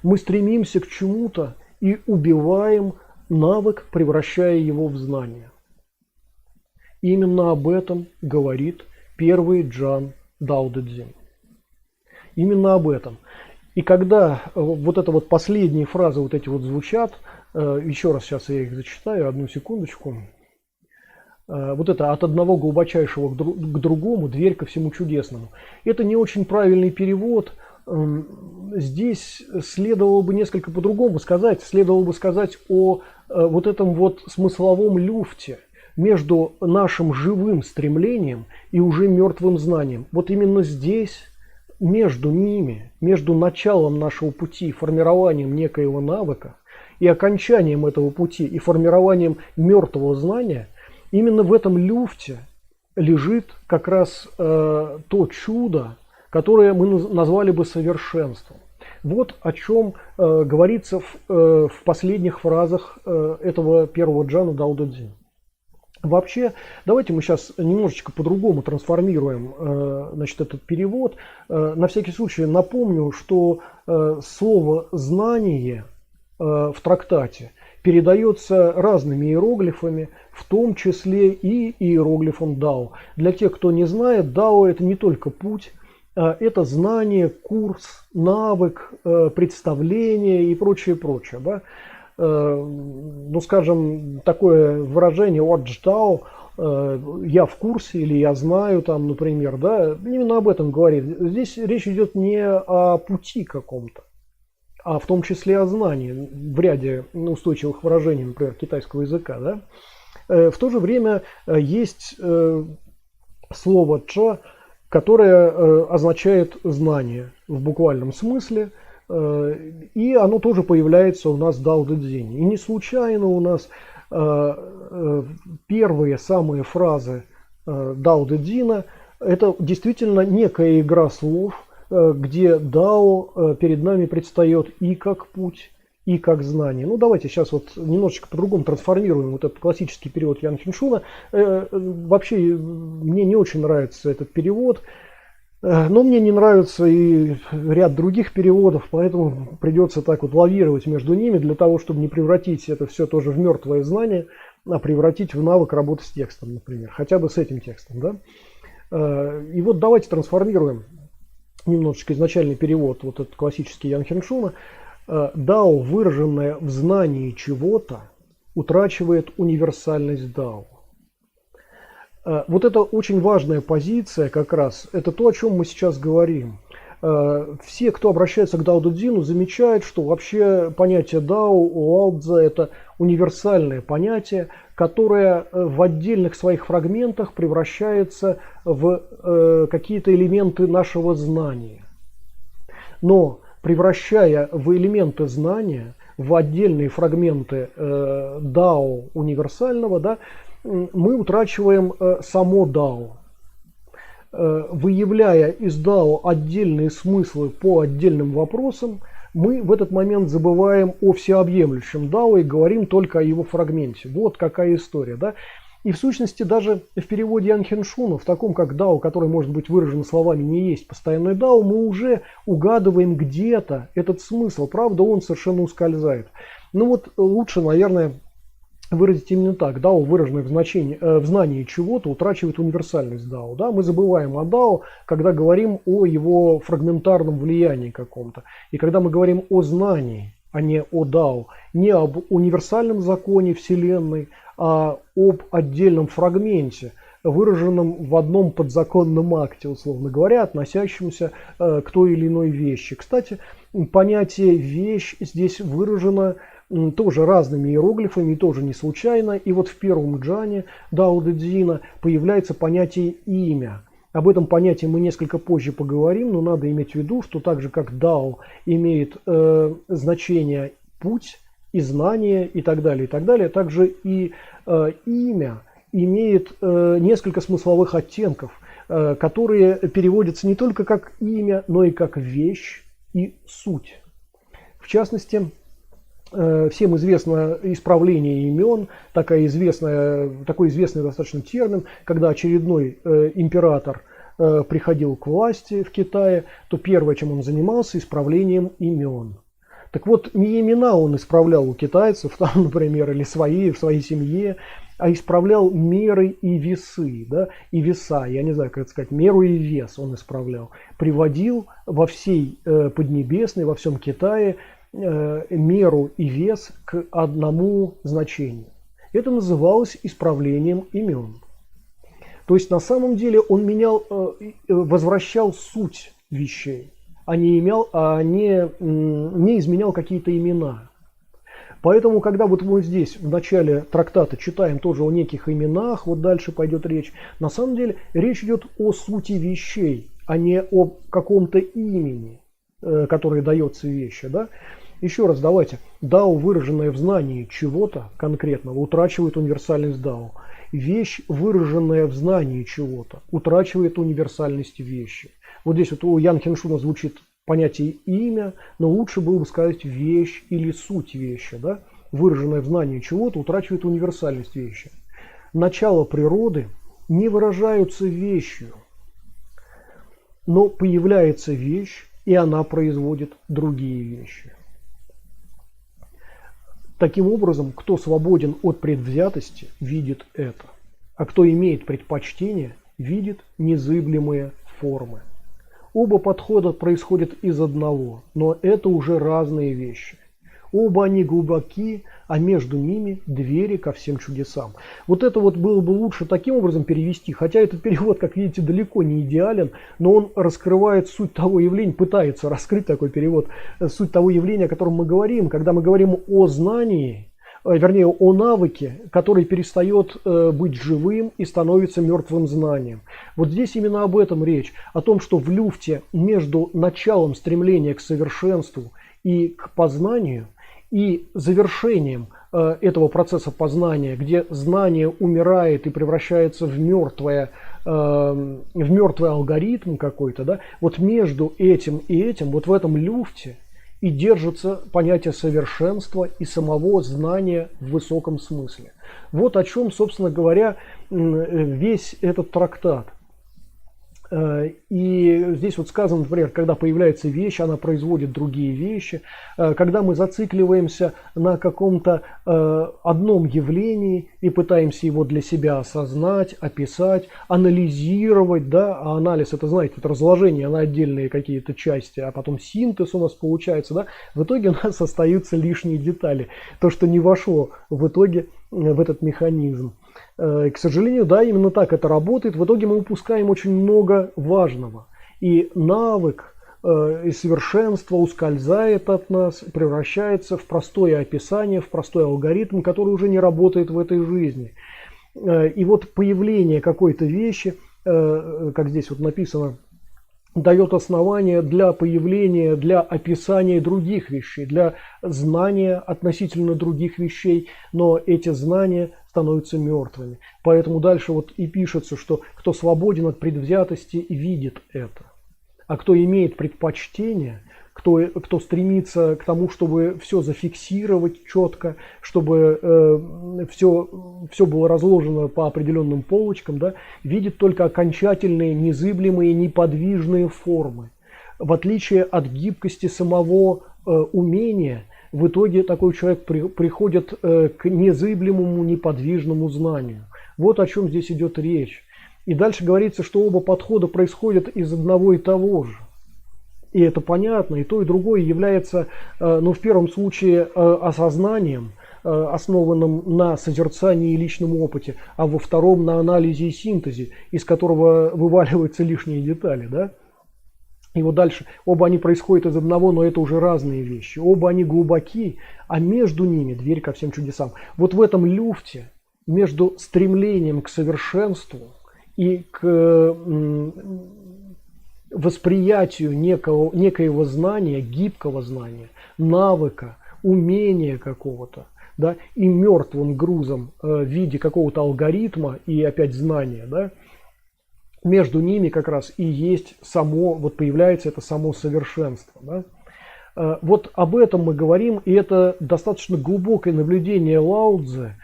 Мы стремимся к чему-то и убиваем навык, превращая его в знание. Именно об этом говорит первый джан Дао Дэ Цзин. Именно об этом. И когда вот это вот последние фразы вот эти вот звучат, еще раз сейчас я их зачитаю, одну секундочку. Вот это «от одного глубочайшего к другому, дверь ко всему чудесному». Это не очень правильный перевод. Здесь следовало бы несколько по-другому сказать. Следовало бы сказать о вот этом вот смысловом люфте между нашим живым стремлением и уже мертвым знанием. Вот именно здесь, между ними, между началом нашего пути, формированием некоего навыка и окончанием этого пути и формированием мертвого знания, именно в этом люфте лежит как раз то чудо, которое мы назвали бы совершенством. Вот о чем говорится в последних фразах этого первого джана Дао Дэ Цзин. Вообще, давайте мы сейчас немножечко по-другому трансформируем, значит, этот перевод. На всякий случай напомню, что слово «знание» в трактате передается разными иероглифами, в том числе и иероглифом Дао. Для тех, кто не знает, Дао – это не только путь, это знание, курс, навык, представление и прочее, прочее. Да? Ну, скажем, такое выражение «Уадждао», «я в курсе» или «я знаю», там, например, да, именно об этом говорит. Здесь речь идет не о пути каком-то, а в том числе о знании в ряде устойчивых выражений, например, китайского языка, да, в то же время есть слово «ча», которое означает знание в буквальном смысле, и оно тоже появляется у нас в Дао Дэ Цзине. И не случайно у нас первые самые фразы Дао Дэ Цзина – это действительно некая игра слов, где Дао перед нами предстает и как путь, и как знание. Ну, давайте сейчас вот немножечко по-другому трансформируем вот этот классический перевод Ян Хиншуна. Вообще, мне не очень нравится этот перевод, но мне не нравится и ряд других переводов, поэтому придется так вот лавировать между ними для того, чтобы не превратить это все тоже в мертвое знание, а превратить в навык работы с текстом, например, хотя бы с этим текстом, да. И вот давайте трансформируем немножечко изначальный перевод, вот этот классический Ян Хиншуна. Дао, выраженное в знании чего-то, утрачивает универсальность Дао. Вот это очень важная позиция как раз, это то, о чем мы сейчас говорим. Все, кто обращается к Дао Дэ Цзину, замечают, что вообще понятие Дао у Лао Цзэ это универсальное понятие, которое в отдельных своих фрагментах превращается в какие-то элементы нашего знания. Но превращая в элементы знания, в отдельные фрагменты Дао универсального, да, мы утрачиваем само Дао. Выявляя из Дао отдельные смыслы по отдельным вопросам, мы в этот момент забываем о всеобъемлющем Дао и говорим только о его фрагменте. Вот какая история, да? И в сущности даже в переводе Ян Хиншуна, в таком как Дао, который может быть выражен словами «не есть постоянный Дао», мы уже угадываем где-то этот смысл. Правда, он совершенно ускользает. Ну вот лучше, наверное, выразить именно так. Дао, выраженное в знании чего-то, утрачивает универсальность Дао. Да? Мы забываем о Дао, когда говорим о его фрагментарном влиянии каком-то. И когда мы говорим о знании, а не о Дао, не об универсальном законе Вселенной, а об отдельном фрагменте, выраженном в одном подзаконном акте, условно говоря, относящемся к той или иной вещи. Кстати, понятие «вещь» здесь выражено тоже разными иероглифами, тоже не случайно. И вот в первом джане Дао Дэ Цзина появляется понятие «имя». Об этом понятии мы несколько позже поговорим, но надо иметь в виду, что так же как Дао имеет значение «путь», и знание, и так далее, также и имя имеет несколько смысловых оттенков, которые переводятся не только как имя, но и как вещь и суть. В частности, всем известно исправление имен, такой известный достаточно термин, когда очередной император приходил к власти в Китае, то первое, чем он занимался, исправлением имен. Так вот, не имена он исправлял у китайцев, там, например, или в своей семье, а исправлял меры и весы, да, и веса, я не знаю, как это сказать, меру и вес он исправлял. Приводил во всей Поднебесной, во всем Китае меру и вес к одному значению. Это называлось исправлением имен. То есть на самом деле он возвращал суть вещей, а не изменял какие-то имена. Поэтому, когда вот мы здесь в начале трактата читаем тоже о неких именах, вот дальше пойдет речь, на самом деле речь идет о сути вещей, а не о каком-то имени, которое дается вещи. Да? Еще раз давайте. Дао, выраженное в знании чего-то конкретного, утрачивает универсальность Дао. Вещь, выраженная в знании чего-то, утрачивает универсальность вещи. Вот здесь вот у Ян Хиншуна звучит понятие имя, но лучше было бы сказать вещь или суть вещи. Да? Выраженное в знании чего-то утрачивает универсальность вещи. Начало природы не выражаются вещью, но появляется вещь, и она производит другие вещи. Таким образом, кто свободен от предвзятости, видит это, а кто имеет предпочтение, видит незыблемые формы. Оба подхода происходят из одного, но это уже разные вещи. Оба они глубоки, а между ними двери ко всем чудесам. Вот это вот было бы лучше таким образом перевести, хотя этот перевод, как видите, далеко не идеален, но он раскрывает суть того явления, пытается раскрыть такой перевод, суть того явления, о котором мы говорим, когда мы говорим о знании, вернее, о навыке, который перестает быть живым и становится мертвым знанием. Вот здесь именно об этом речь, о том, что в люфте между началом стремления к совершенству и к познанию и завершением этого процесса познания, где знание умирает и превращается в мертвый алгоритм какой-то, да, вот между этим и этим, вот в этом люфте и держится понятие совершенства и самого знания в высоком смысле. Вот о чем, собственно говоря, весь этот трактат. И здесь вот сказано, например, когда появляется вещь, она производит другие вещи. Когда мы зацикливаемся на каком-то одном явлении и пытаемся его для себя осознать, описать, анализировать, да, а анализ, это, знаете, это разложение на отдельные какие-то части, а потом синтез у нас получается, да, в итоге у нас остаются лишние детали, то, что не вошло в итоге в этот механизм. К сожалению, да, именно так это работает. В итоге мы упускаем очень много важного. И навык и совершенство ускользает от нас, превращается в простое описание, в простой алгоритм, который уже не работает в этой жизни. И вот появление какой-то вещи, как здесь вот написано, дает основание для появления, для описания других вещей, для знания относительно других вещей, но эти знания становятся мертвыми. Поэтому дальше вот и пишется, что кто свободен от предвзятости, видит это. А кто имеет предпочтение, кто стремится к тому, чтобы все зафиксировать четко, чтобы все было разложено по определенным полочкам, да, видит только окончательные, незыблемые, неподвижные формы. В отличие от гибкости самого умения, в итоге такой человек приходит к незыблемому, неподвижному знанию. Вот о чем здесь идет речь. И дальше говорится, что оба подхода происходят из одного и того же. И это понятно, и то, и другое является, ну, в первом случае осознанием, основанным на созерцании и личном опыте, а во втором на анализе и синтезе, из которого вываливаются лишние детали, да? И вот дальше, оба они происходят из одного, но это уже разные вещи. Оба они глубоки, а между ними дверь ко всем чудесам. Вот в этом люфте между стремлением к совершенству и к восприятию некоего знания, гибкого знания, навыка, умения какого-то, да, и мертвым грузом в виде какого-то алгоритма и опять знания, да, между ними как раз и есть само, вот появляется это само совершенство. Да. Вот об этом мы говорим, и это достаточно глубокое наблюдение Лао Цзэ.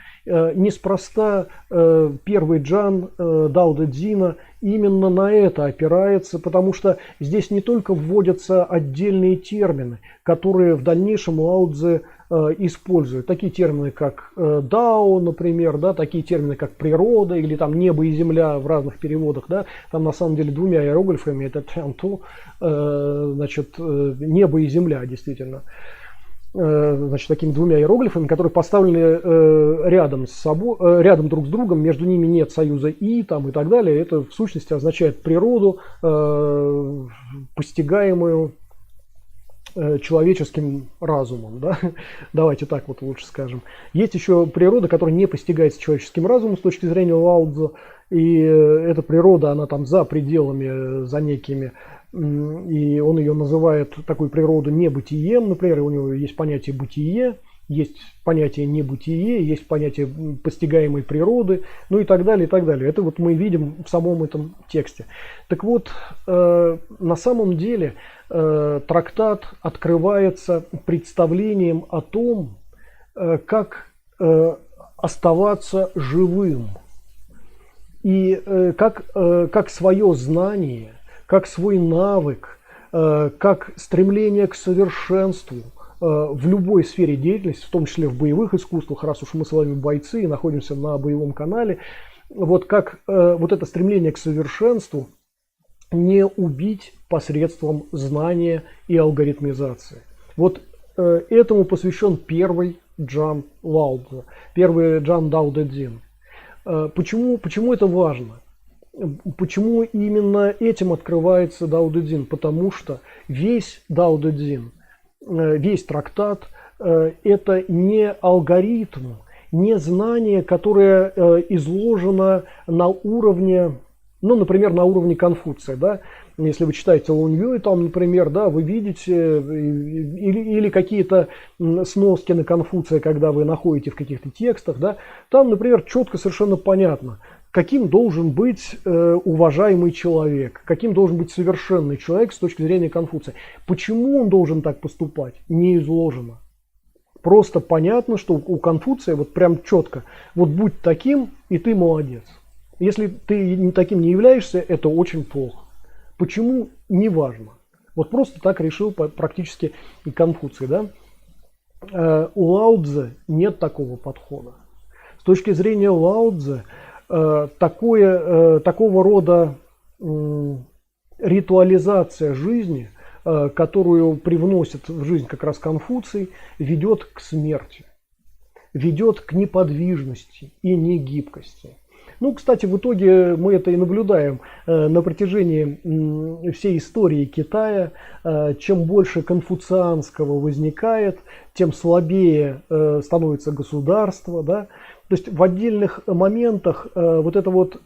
Неспроста первый джан Дао Дэ Цзина именно на это опирается, потому что здесь не только вводятся отдельные термины, которые в дальнейшем Лао Цзэ используют. Такие термины, как дао, например, да, такие термины, как природа или там небо и земля в разных переводах. Да, там на самом деле двумя иероглифами, это тянту, значит, небо и земля, действительно. Значит, такими двумя иероглифами, которые поставлены рядом с собой, рядом друг с другом, между ними нет союза и там и так далее. Это в сущности означает природу, постигаемую человеческим разумом. Да? Давайте так вот лучше скажем. Есть еще природа, которая не постигается человеческим разумом с точки зрения Лао Цзэ, и эта природа, она там за пределами, за некими, и он ее называет такую природу небытием, например, у него есть понятие бытие, есть понятие небытие, есть понятие постигаемой природы, ну и так далее, и так далее. Это вот мы видим в самом этом тексте. Так вот, на самом деле трактат открывается представлением о том, как оставаться живым и как свое знание, как свой навык, как стремление к совершенству в любой сфере деятельности, в том числе в боевых искусствах, раз уж мы с вами бойцы и находимся на боевом канале, вот как вот это стремление к совершенству не убить посредством знания и алгоритмизации. Вот этому посвящен первый Джан Лаодзе, первый Джан Дао Дэ Цзин. Почему это важно? Почему именно этим открывается Дао Дэ Цзин? Потому что весь Дао Дэ Цзин, весь трактат – это не алгоритм, не знание, которое изложено на уровне, ну, например, на уровне Конфуция, да? Если вы читаете Лунь-Юй, там, например, да, вы видите или какие-то сноски на Конфуция, когда вы находите в каких-то текстах, да, там, например, четко совершенно понятно, каким должен быть уважаемый человек, каким должен быть совершенный человек с точки зрения Конфуция. Почему он должен так поступать, не изложено. Просто понятно, что у Конфуция вот прям четко, вот будь таким, и ты молодец. Если ты таким не являешься, это очень плохо. Почему? Неважно. Вот просто так решил практически и Конфуций. Да? У Лаодзе нет такого подхода. С точки зрения Лаодзе, такого рода ритуализация жизни, которую привносит в жизнь как раз Конфуций, ведет к смерти, ведет к неподвижности и негибкости. Ну, кстати, в итоге мы это и наблюдаем на протяжении всей истории Китая. Чем больше конфуцианского возникает, тем слабее становится государство. Да? То есть в отдельных моментах вот это вот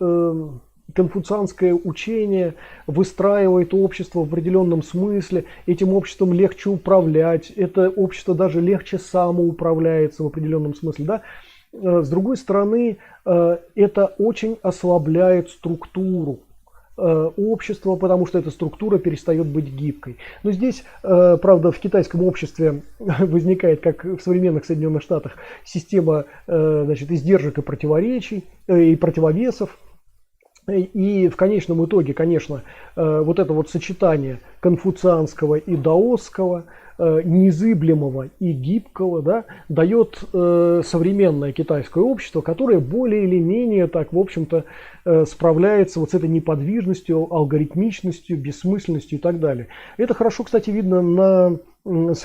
конфуцианское учение выстраивает общество в определенном смысле, этим обществом легче управлять, это общество даже легче самоуправляется в определенном смысле. Да? С другой стороны, это очень ослабляет структуру общества, потому что эта структура перестает быть гибкой. Но здесь, правда, в китайском обществе возникает, как в современных Соединенных Штатах, система, значит, издержек и противоречий, и противовесов. И в конечном итоге, конечно, вот это вот сочетание конфуцианского и даосского, незыблемого и гибкого, да, дает современное китайское общество, которое более или менее так, в общем-то, справляется вот с этой неподвижностью, алгоритмичностью, бессмысленностью и так далее. Это хорошо, кстати, видно на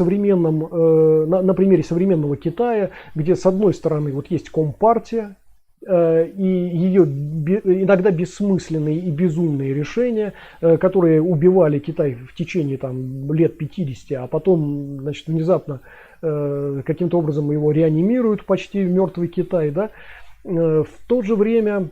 примере современного Китая, где с одной стороны вот есть Компартия, и ее иногда бессмысленные и безумные решения, которые убивали Китай в течение там, лет 50, а потом, значит, внезапно каким-то образом его реанимируют почти в мертвый Китай. Да? В то же время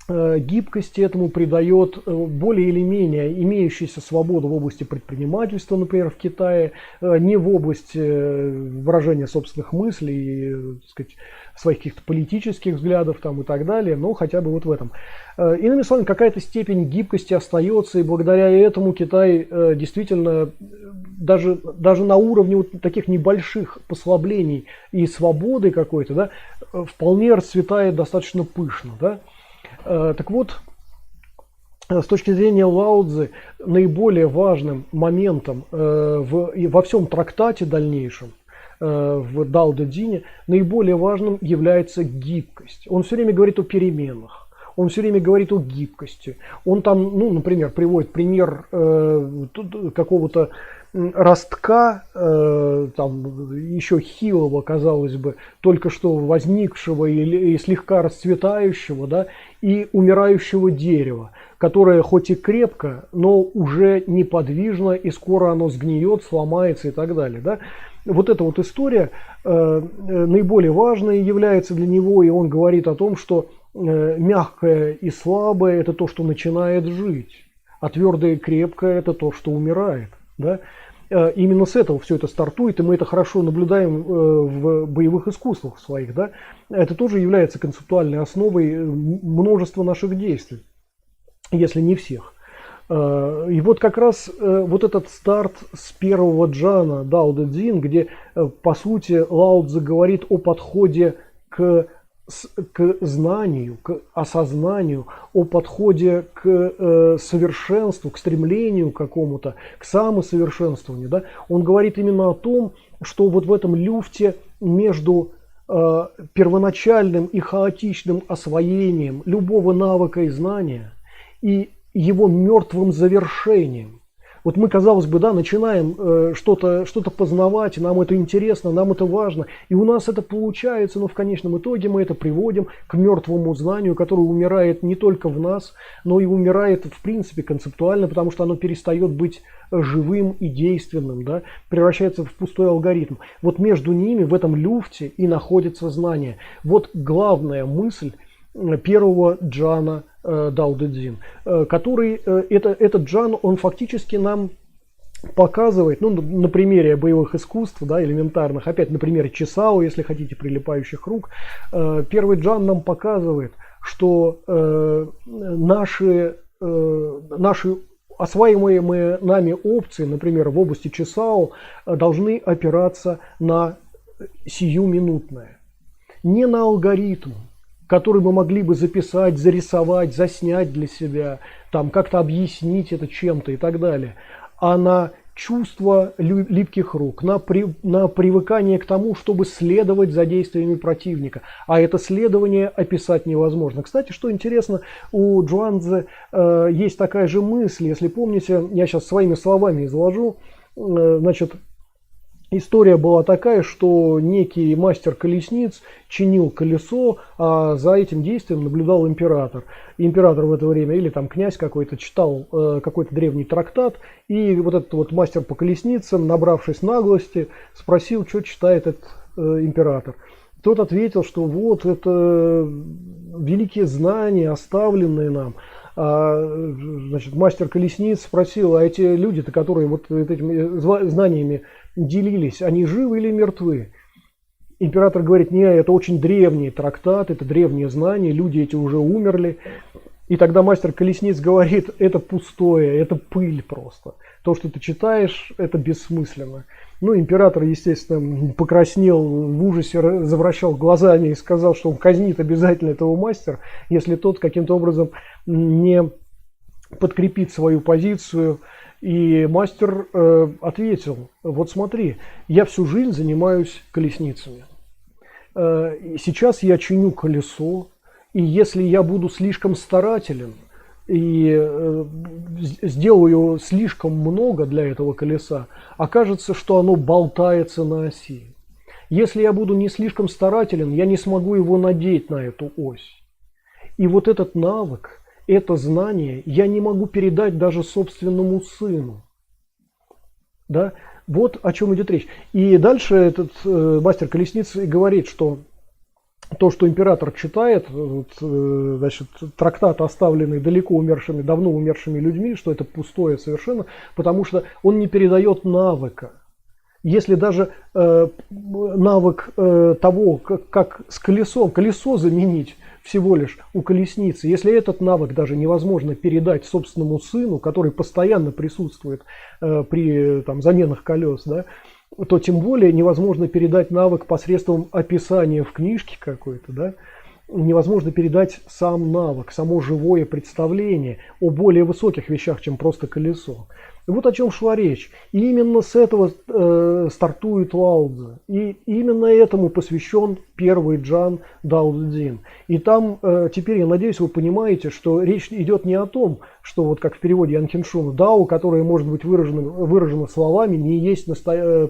гибкости этому придает более или менее имеющаяся свобода в области предпринимательства, например, в Китае, не в области выражения собственных мыслей, так сказать, своих каких-то политических взглядов там, и так далее, но хотя бы вот в этом. Иными словами, какая-то степень гибкости остается, и благодаря этому Китай действительно даже на уровне вот таких небольших послаблений и свободы какой-то, да, вполне расцветает достаточно пышно. Да? Так вот, с точки зрения Лаодзе, наиболее важным моментом во всем трактате дальнейшем, в Дао Дэ Цзине, наиболее важным является гибкость. Он все время говорит о переменах, он все время говорит о гибкости. Он там, ну, например, приводит пример какого-то ростка, там, еще хилого, казалось бы, только что возникшего и слегка расцветающего, да, и умирающего дерева, которое хоть и крепко, но уже неподвижно, и скоро оно сгниет, сломается и так далее. Да. Вот эта вот история наиболее важной является для него, и он говорит о том, что мягкое и слабое – это то, что начинает жить, а твердое и крепкое – это то, что умирает. Да? Именно с этого все это стартует, и мы это хорошо наблюдаем в боевых искусствах своих. Да? Это тоже является концептуальной основой множества наших действий, если не всех. И вот как раз вот этот старт с первого джана Дао Дэ Цзин, где по сути Лаодзе говорит о подходе к знанию, к осознанию, о подходе к совершенству, к стремлению к какому-то, к самосовершенствованию. Да? Он говорит именно о том, что вот в этом люфте между первоначальным и хаотичным освоением любого навыка и знания и его мертвым завершением, Вот мы, казалось бы, да, начинаем что-то познавать, нам это интересно, нам это важно, и у нас это получается, но в конечном итоге мы это приводим к мертвому знанию, которое умирает не только в нас, но и умирает в принципе концептуально, потому что оно перестает быть живым и действенным, да, превращается в пустой алгоритм. Вот между ними, в этом люфте, и находится знание. Вот главная мысль первого джана Дао Дэ Цзин, который, этот джан, он фактически нам показывает, ну, на примере боевых искусств, да, элементарных, опять на примере Чесао, если хотите, прилипающих рук, первый джан нам показывает, что наши осваиваемые нами опции, например, в области Чесао, должны опираться на сиюминутное, не на алгоритм, который мы могли бы записать, зарисовать, заснять для себя, там как-то объяснить это чем-то и так далее, а на чувство липких рук, на привыкание к тому, чтобы следовать за действиями противника. А это следование описать невозможно. Кстати, что интересно, у Джуанцзы есть такая же мысль, если помните, я сейчас своими словами изложу, значит, история была такая, что некий мастер колесниц чинил колесо, а за этим действием наблюдал император. Император в это время, или там князь какой-то, читал какой-то древний трактат, и вот этот вот мастер по колесницам, набравшись наглости, спросил, что читает этот император. Тот ответил, что вот это великие знания, оставленные нам. Значит, мастер колесниц спросил, а эти люди-то, которые вот этими знаниями делились, они живы или мертвы? Император говорит, не, это очень древний трактат, это древние знания, люди эти уже умерли. И тогда мастер колесниц говорит, это пустое, это пыль просто. То, что ты читаешь, это бессмысленно. Ну, император, естественно, покраснел, в ужасе завращал глазами и сказал, что он казнит обязательно этого мастера, если тот каким-то образом не подкрепит свою позицию. И мастер ответил, вот смотри, я всю жизнь занимаюсь колесницами. Сейчас я чиню колесо, и если я буду слишком старателен и сделаю слишком много для этого колеса, окажется, что оно болтается на оси. Если я буду не слишком старателен, я не смогу его надеть на эту ось. И вот этот навык, это знание я не могу передать даже собственному сыну. Да? Вот о чем идет речь. И дальше этот мастер колесниц говорит, что то, что император читает, значит, трактат, оставленный далеко умершими, давно умершими людьми, что это пустое совершенно, потому что он не передает навыка. Если даже навык того, как с колесо заменить всего лишь у колесницы, если этот навык даже невозможно передать собственному сыну, который постоянно присутствует при там, заменах колес, да, то тем более невозможно передать навык посредством описания в книжке какой-то, да, невозможно передать сам навык, само живое представление о более высоких вещах, чем просто колесо. И вот о чем шла речь. И именно с этого стартует Лао Цзы. И именно этому посвящен первый джан Дао Дэ Цзин. И там, теперь, я надеюсь, вы понимаете, что речь идет не о том, что вот как в переводе Ян Хиншуна, дао, которое может быть выражено словами, не есть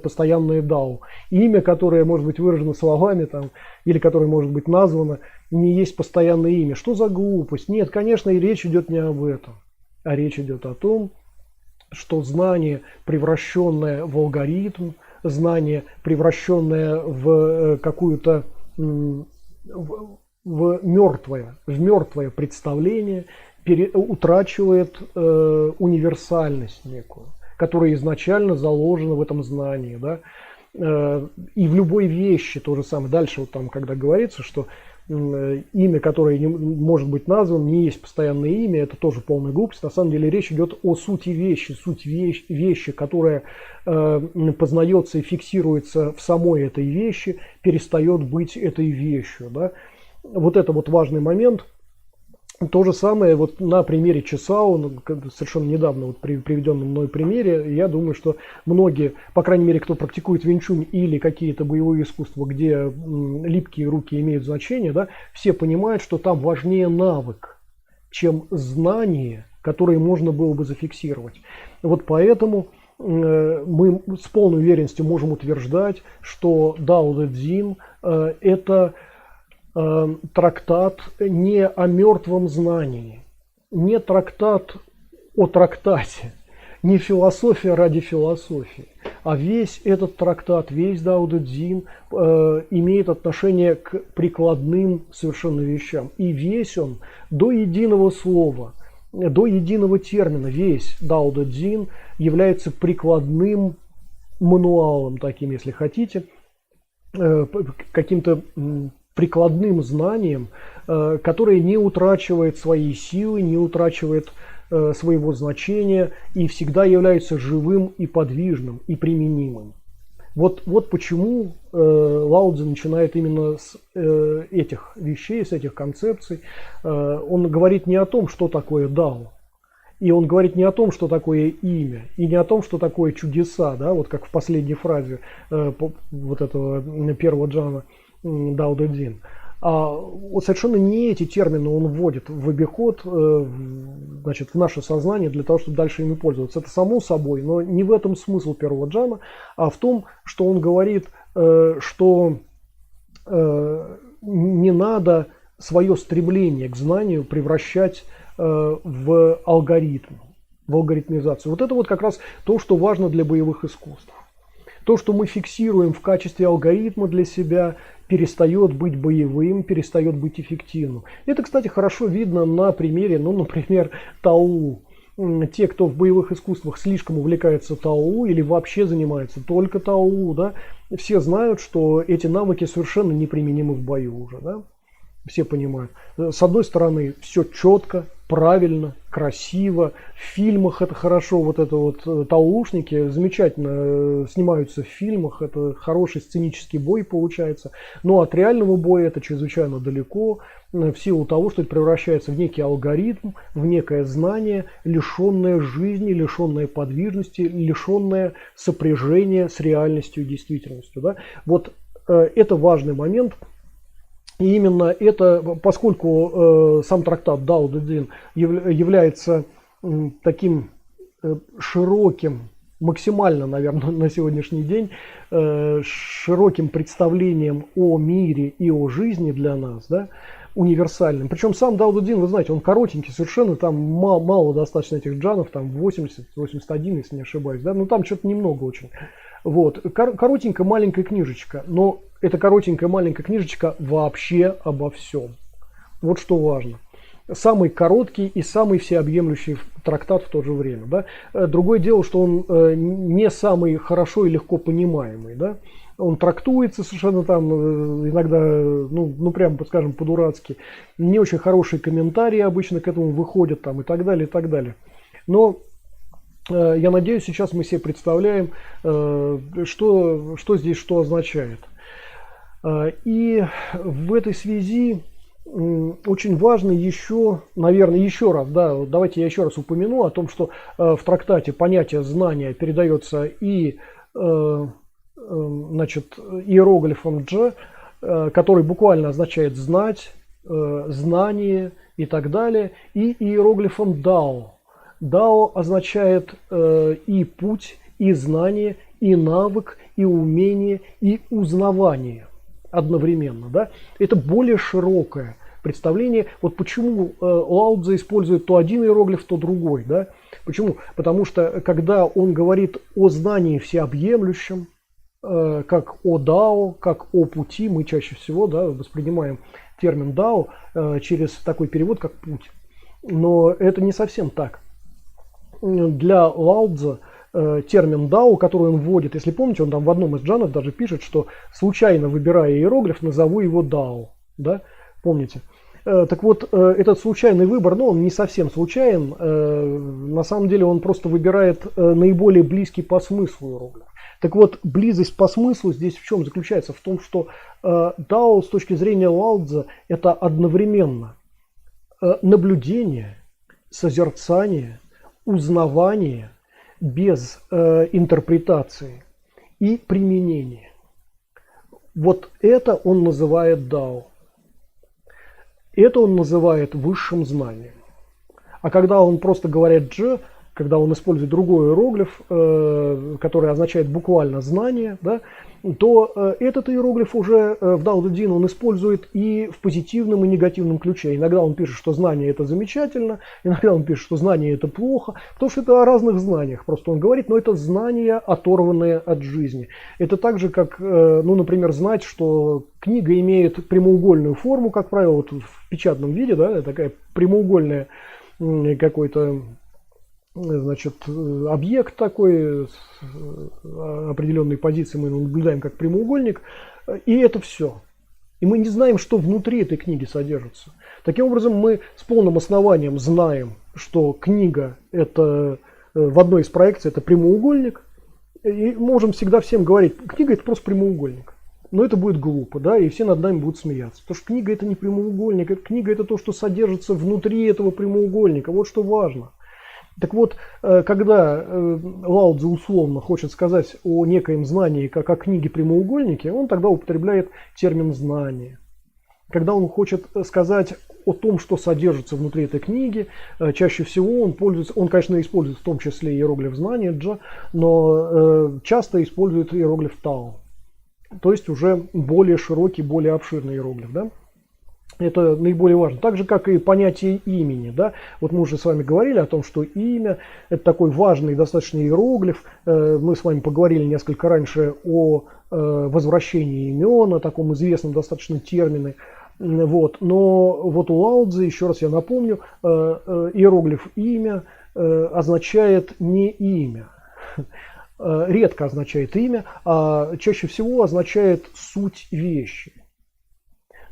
постоянное дао. Имя, которое может быть выражено словами, там, или которое может быть названо, не есть постоянное имя. Что за глупость? Нет, конечно, и речь идет не об этом. А речь идет о том, что знание, превращенное в алгоритм, знание, превращенное в какую-то в мертвое представление, утрачивает универсальность некую, которая изначально заложена в этом знании. Да? И в любой вещи то же самое. Дальше вот там, когда говорится, что имя, которое не может быть названо, не есть постоянное имя, это тоже полная глупость. На самом деле речь идет о сути вещи. Суть вещи, которая познается и фиксируется в самой этой вещи, перестает быть этой вещью. Да? Вот это вот важный момент. То же самое вот на примере Чесао, совершенно недавно вот при приведенном мной примере, я думаю, что многие, по крайней мере, кто практикует винчунь или какие-то боевые искусства, где липкие руки имеют значение, да, все понимают, что там важнее навык, чем знание которые можно было бы зафиксировать. Вот поэтому мы с полной уверенностью можем утверждать, что Дао Дэ Цзин это трактат не о мертвом знании, не трактат о трактате, не философия ради философии, а весь этот трактат, весь Дао Дэ Цзин имеет отношение к прикладным совершенно вещам. И весь он до единого слова, до единого термина, весь Дао Дэ Цзин является прикладным мануалом, таким, если хотите, каким-то прикладным знанием, которое не утрачивает своей силы, не утрачивает своего значения и всегда является живым и подвижным и применимым. Вот почему Лао Цзы начинает именно с этих вещей, с этих концепций. Он говорит не о том, что такое Дао, и он говорит не о том, что такое имя, и не о том, что такое чудеса, да, вот как в последней фразе вот этого первого джана Дао Дэ Цзин. А вот совершенно не эти термины он вводит в обиход, значит, в наше сознание для того, чтобы дальше ими пользоваться. Это само собой, но не в этом смысл первого джана, а в том, что он говорит, что не надо свое стремление к знанию превращать в алгоритм, в алгоритмизацию. Вот это вот как раз то, что важно для боевых искусств. То, что мы фиксируем в качестве алгоритма для себя, перестает быть боевым, перестает быть эффективным. Это, кстати, хорошо видно на примере, например, Таолу. Те, кто в боевых искусствах слишком увлекается Таолу или вообще занимается только Таолу, да, все знают, что эти навыки совершенно неприменимы в бою уже, да. Все понимают. С одной стороны, все четко, правильно, красиво. В фильмах это хорошо. Вот это вот таолушники замечательно снимаются в фильмах. Это хороший сценический бой получается. Но от реального боя это чрезвычайно далеко. В силу того, что это превращается в некий алгоритм, в некое знание, лишенное жизни, лишенное подвижности, лишенное сопряжения с реальностью и действительностью. Да? Вот это важный момент. И именно это, поскольку сам трактат Дао Дэ Цзин является таким широким, максимально, наверное, на сегодняшний день, широким представлением о мире и о жизни для нас, да, универсальным. Причем сам Дао Дэ Цзин, вы знаете, он коротенький совершенно, там мало достаточно этих джанов, там 80, 81, если не ошибаюсь, да, ну там что-то немного очень. Вот, коротенькая маленькая книжечка, но эта коротенькая маленькая книжечка вообще обо всем. Вот что важно. Самый короткий и самый всеобъемлющий трактат в то же время. Да? Другое дело, что он не самый хорошо и легко понимаемый. Да? Он трактуется совершенно там иногда, ну прямо, скажем, по-дурацки. Не очень хорошие комментарии обычно к этому выходят там, и так далее, и так далее. Но я надеюсь, сейчас мы себе представляем, что здесь что означает. И в этой связи очень важно еще, наверное, еще раз, да, давайте я еще раз упомяну о том, что в трактате понятие знания передается и, значит, иероглифом Дж, который буквально означает знать, знание и так далее, и иероглифом Дао. Дао означает и путь, и знание, и навык, и умение, и узнавание одновременно. Да? Это более широкое представление. Вот почему Лао Цзы использует то один иероглиф, то другой. Да? Почему? Потому что когда он говорит о знании всеобъемлющем, как о Дао, как о пути, мы чаще всего, да, воспринимаем термин Дао через такой перевод, как путь. Но это не совсем так. Для Лао Цзы термин Дао, который он вводит, если помните, он там в одном из джанов даже пишет, что случайно выбирая иероглиф, назову его Дао. Да? Помните? Так вот, этот случайный выбор, ну, он не совсем случайен. На самом деле он просто выбирает наиболее близкий по смыслу иероглиф. Так вот, близость по смыслу здесь в чем заключается? В том, что Дао с точки зрения Лао Цзы это одновременно наблюдение, созерцание, узнавание без интерпретации и применения. Вот это он называет Дао. Это он называет высшим знанием. А когда он просто говорит «дж», когда он использует другой иероглиф, который означает буквально знание, да, то этот иероглиф уже в Дао Дэ Цзин он использует и в позитивном и негативном ключе. Иногда он пишет, что знание это замечательно, иногда он пишет, что знание это плохо, потому что это о разных знаниях. Просто он говорит, но это знания, оторванные от жизни. Это так же, как, ну, например, знать, что книга имеет прямоугольную форму, как правило, вот в печатном виде, да, такая прямоугольная какой-то, значит, объект такой с определенной позиции мы наблюдаем как прямоугольник, и это все. И мы не знаем, что внутри этой книги содержится. Таким образом, мы с полным основанием знаем, что книга это в одной из проекций это прямоугольник, и можем всегда всем говорить, книга это просто прямоугольник. Но это будет глупо, да, и все над нами будут смеяться. Потому что книга это не прямоугольник, книга это то, что содержится внутри этого прямоугольника. Вот что важно. Так вот, когда Лао Цзы условно хочет сказать о некоем знании, как о книге-прямоугольнике, он тогда употребляет термин «знание». Когда он хочет сказать о том, что содержится внутри этой книги, чаще всего он пользуется, он, конечно, использует в том числе иероглиф знания, джа, но часто использует иероглиф тао. То есть уже более широкий, более обширный иероглиф, да? Это наиболее важно. Так же, как и понятие имени. Да? Вот мы уже с вами говорили о том, что имя – это такой важный достаточно иероглиф. Мы с вами поговорили несколько раньше о возвращении имен, о таком известном достаточно термине. Вот. Но вот у Лао Цзы, еще раз я напомню, иероглиф имя означает не имя. Редко означает имя, а чаще всего означает суть вещи.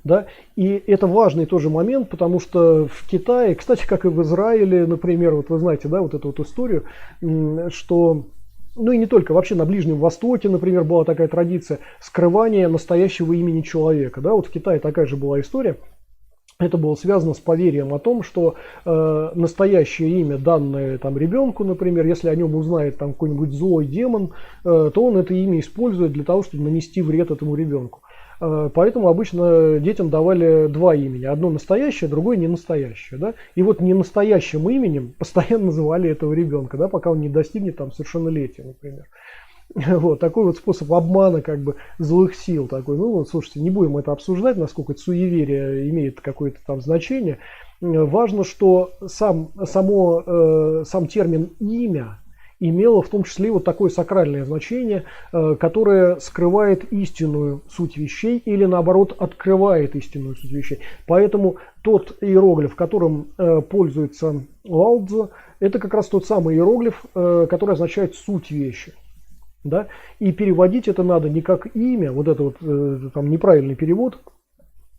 Да? И это важный тоже момент, потому что в Китае, кстати, как и в Израиле, например, вот вы знаете, да, вот эту вот историю, что, ну и не только, вообще на Ближнем Востоке, например, была такая традиция скрывания настоящего имени человека. Да? Вот в Китае такая же была история. Это было связано с поверьем о том, что настоящее имя, данное там ребенку, например, если о нем узнает там какой-нибудь злой демон, то он это имя использует для того, чтобы нанести вред этому ребенку. Поэтому обычно детям давали два имени. Одно настоящее, другое не настоящее. Да? И вот не настоящим именем постоянно называли этого ребенка, да, пока он не достигнет там совершеннолетия, например. Вот такой вот способ обмана как бы злых сил такой. Ну вот, слушайте, не будем это обсуждать, насколько это суеверие имеет какое-то там значение. Важно, что сам термин имя имело в том числе вот такое сакральное значение, которое скрывает истинную суть вещей или наоборот открывает истинную суть вещей. Поэтому тот иероглиф, которым пользуется Лао Цзы, это как раз тот самый иероглиф, который означает суть вещи. Да? И переводить это надо не как имя, вот это вот там неправильный перевод,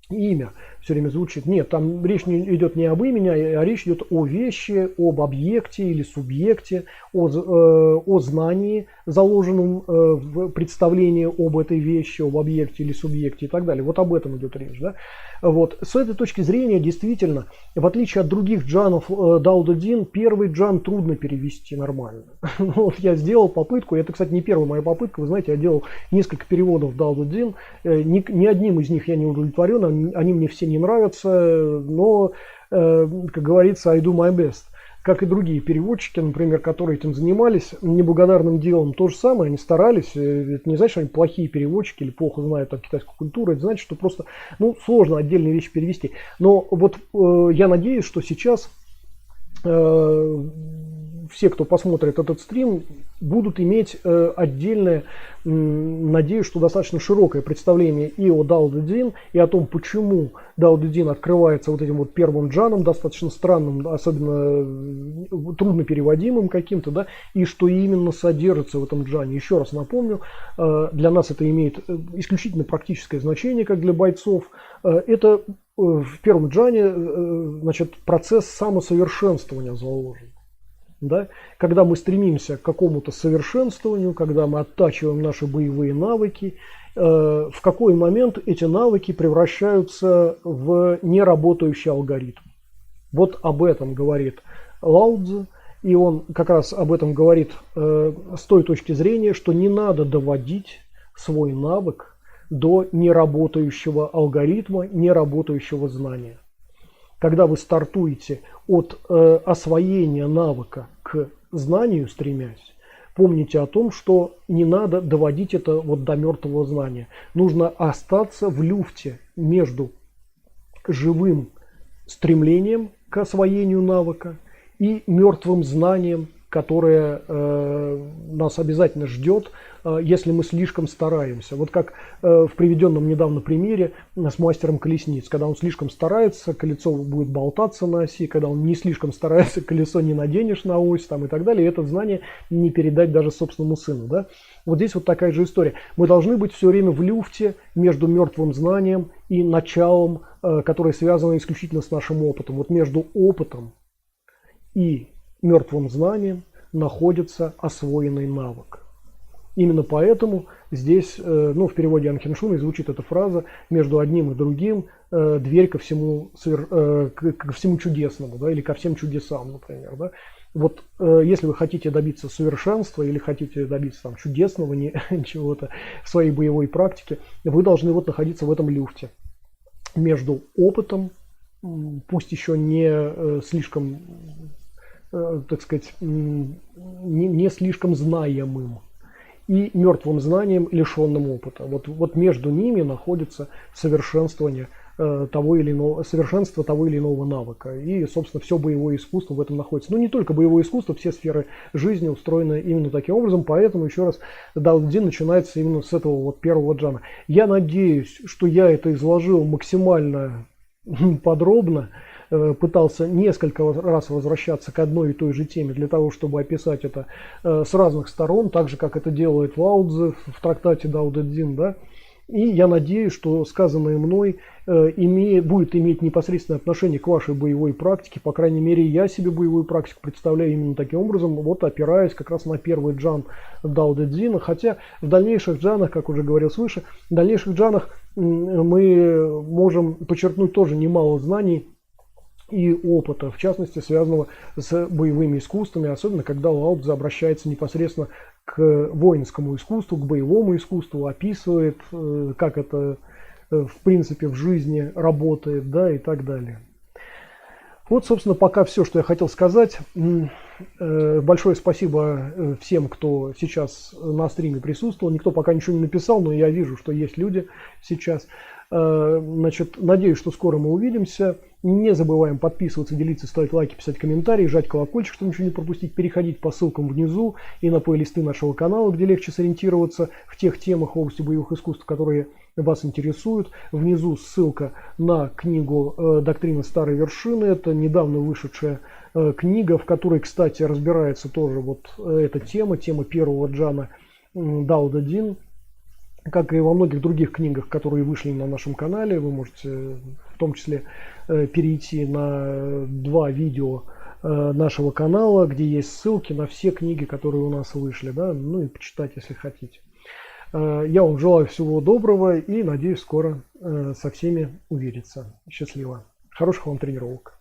имя все время звучит. Нет, там речь идет не об имени, а речь идет о вещи, об объекте или субъекте, о знании, заложенном в представлении об этой вещи, об объекте или субъекте и так далее. Вот об этом идет речь. Да? Вот. С этой точки зрения, действительно, в отличие от других джанов Дао Дэ Цзин, первый джан трудно перевести нормально. Вот я сделал попытку, это, кстати, не первая моя попытка, вы знаете, я делал несколько переводов Дао Дэ Цзин, ни одним из них я не удовлетворен, они мне все не нравятся, но, как говорится, I do my best. Как и другие переводчики, например, которые этим занимались неблагодарным делом, то же самое, они старались. Это не значит, что они плохие переводчики или плохо знают там китайскую культуру, это значит, что просто сложно отдельные вещи перевести. Но вот я надеюсь, что сейчас все, кто посмотрит этот стрим, будут иметь отдельное, надеюсь, что достаточно широкое представление и о Дао Дэ Цзин, и о том, почему Дао Дэ Цзин открывается вот этим вот первым джаном, достаточно странным, особенно трудно переводимым каким-то, да, и что именно содержится в этом джане. Еще раз напомню, для нас это имеет исключительно практическое значение, как для бойцов. Это в первом джане, значит, процесс самосовершенствования заложен. Да? Когда мы стремимся к какому-то совершенствованию, когда мы оттачиваем наши боевые навыки, в какой момент эти навыки превращаются в неработающий алгоритм. Вот об этом говорит Лао Цзы, и он как раз об этом говорит с той точки зрения, что не надо доводить свой навык до неработающего алгоритма, неработающего знания. когда вы стартуете от освоения навыка к знанию стремясь, помните о том, что не надо доводить это вот до мертвого знания. Нужно остаться в люфте между живым стремлением к освоению навыка и мертвым знанием, которое нас обязательно ждет, если мы слишком стараемся. Вот как в приведенном недавно примере с мастером колесниц. Когда он слишком старается, колесо будет болтаться на оси. Когда он не слишком старается, колесо не наденешь на ось там, и так далее. И это знание не передать даже собственному сыну. Да? Вот здесь вот такая же история. Мы должны быть все время в люфте между мертвым знанием и началом, которое связано исключительно с нашим опытом. Вот между опытом и мертвым знанием находится освоенный навык. Именно поэтому здесь, ну, в переводе Анхен Шуной звучит эта фраза: между одним и другим дверь ко всему чудесному, да, или ко всем чудесам, например. Да. Вот если вы хотите добиться совершенства или хотите добиться там чудесного чего-то в своей боевой практике, вы должны вот находиться в этом люфте между опытом, пусть еще не слишком, так сказать, не слишком знаемым, и мертвым знанием, лишенным опыта. Вот между ними находится совершенствование того или иного навыка. И, собственно, все боевое искусство в этом находится. Но не только боевое искусство, все сферы жизни устроены именно таким образом. Поэтому, еще раз, Дао Дэ Цзин начинается именно с этого вот первого джана. Я надеюсь, что я это изложил максимально подробно. Пытался несколько раз возвращаться к одной и той же теме для того, чтобы описать это с разных сторон, так же, как это делает Лао Цзы в трактате Дао Дэ Цзин, да. И я надеюсь, что сказанное мной будет иметь непосредственное отношение к вашей боевой практике. По крайней мере, я себе боевую практику представляю именно таким образом, вот опираясь как раз на первый джан Дао Дэ Цзина. Хотя в дальнейших джанах, как уже говорил свыше, в дальнейших джанах мы можем подчеркнуть тоже немало знаний и опыта, в частности, связанного с боевыми искусствами, особенно когда Лао Цзы обращается непосредственно к воинскому искусству, к боевому искусству, описывает, как это в принципе в жизни работает, да, и так далее. Вот, собственно, пока все, что я хотел сказать. Большое спасибо всем, кто сейчас на стриме присутствовал. Никто пока ничего не написал, но я вижу, что есть люди сейчас. Значит, надеюсь, что скоро мы увидимся. Не забываем подписываться, делиться, ставить лайки, писать комментарии, жать колокольчик, чтобы ничего не пропустить, переходить по ссылкам внизу и на плейлисты нашего канала, где легче сориентироваться в тех темах в области боевых искусств, которые вас интересуют. Внизу ссылка на книгу «Доктрина старой вершины». Это недавно вышедшая книга, в которой, кстати, разбирается тоже вот эта тема первого джана Дао Дэ Цзин. Как и во многих других книгах, которые вышли на нашем канале, вы можете в том числе перейти на 2 видео нашего канала, где есть ссылки на все книги, которые у нас вышли, да, ну и почитать, если хотите. Я вам желаю всего доброго и надеюсь скоро со всеми увидеться. Счастливо. Хороших вам тренировок.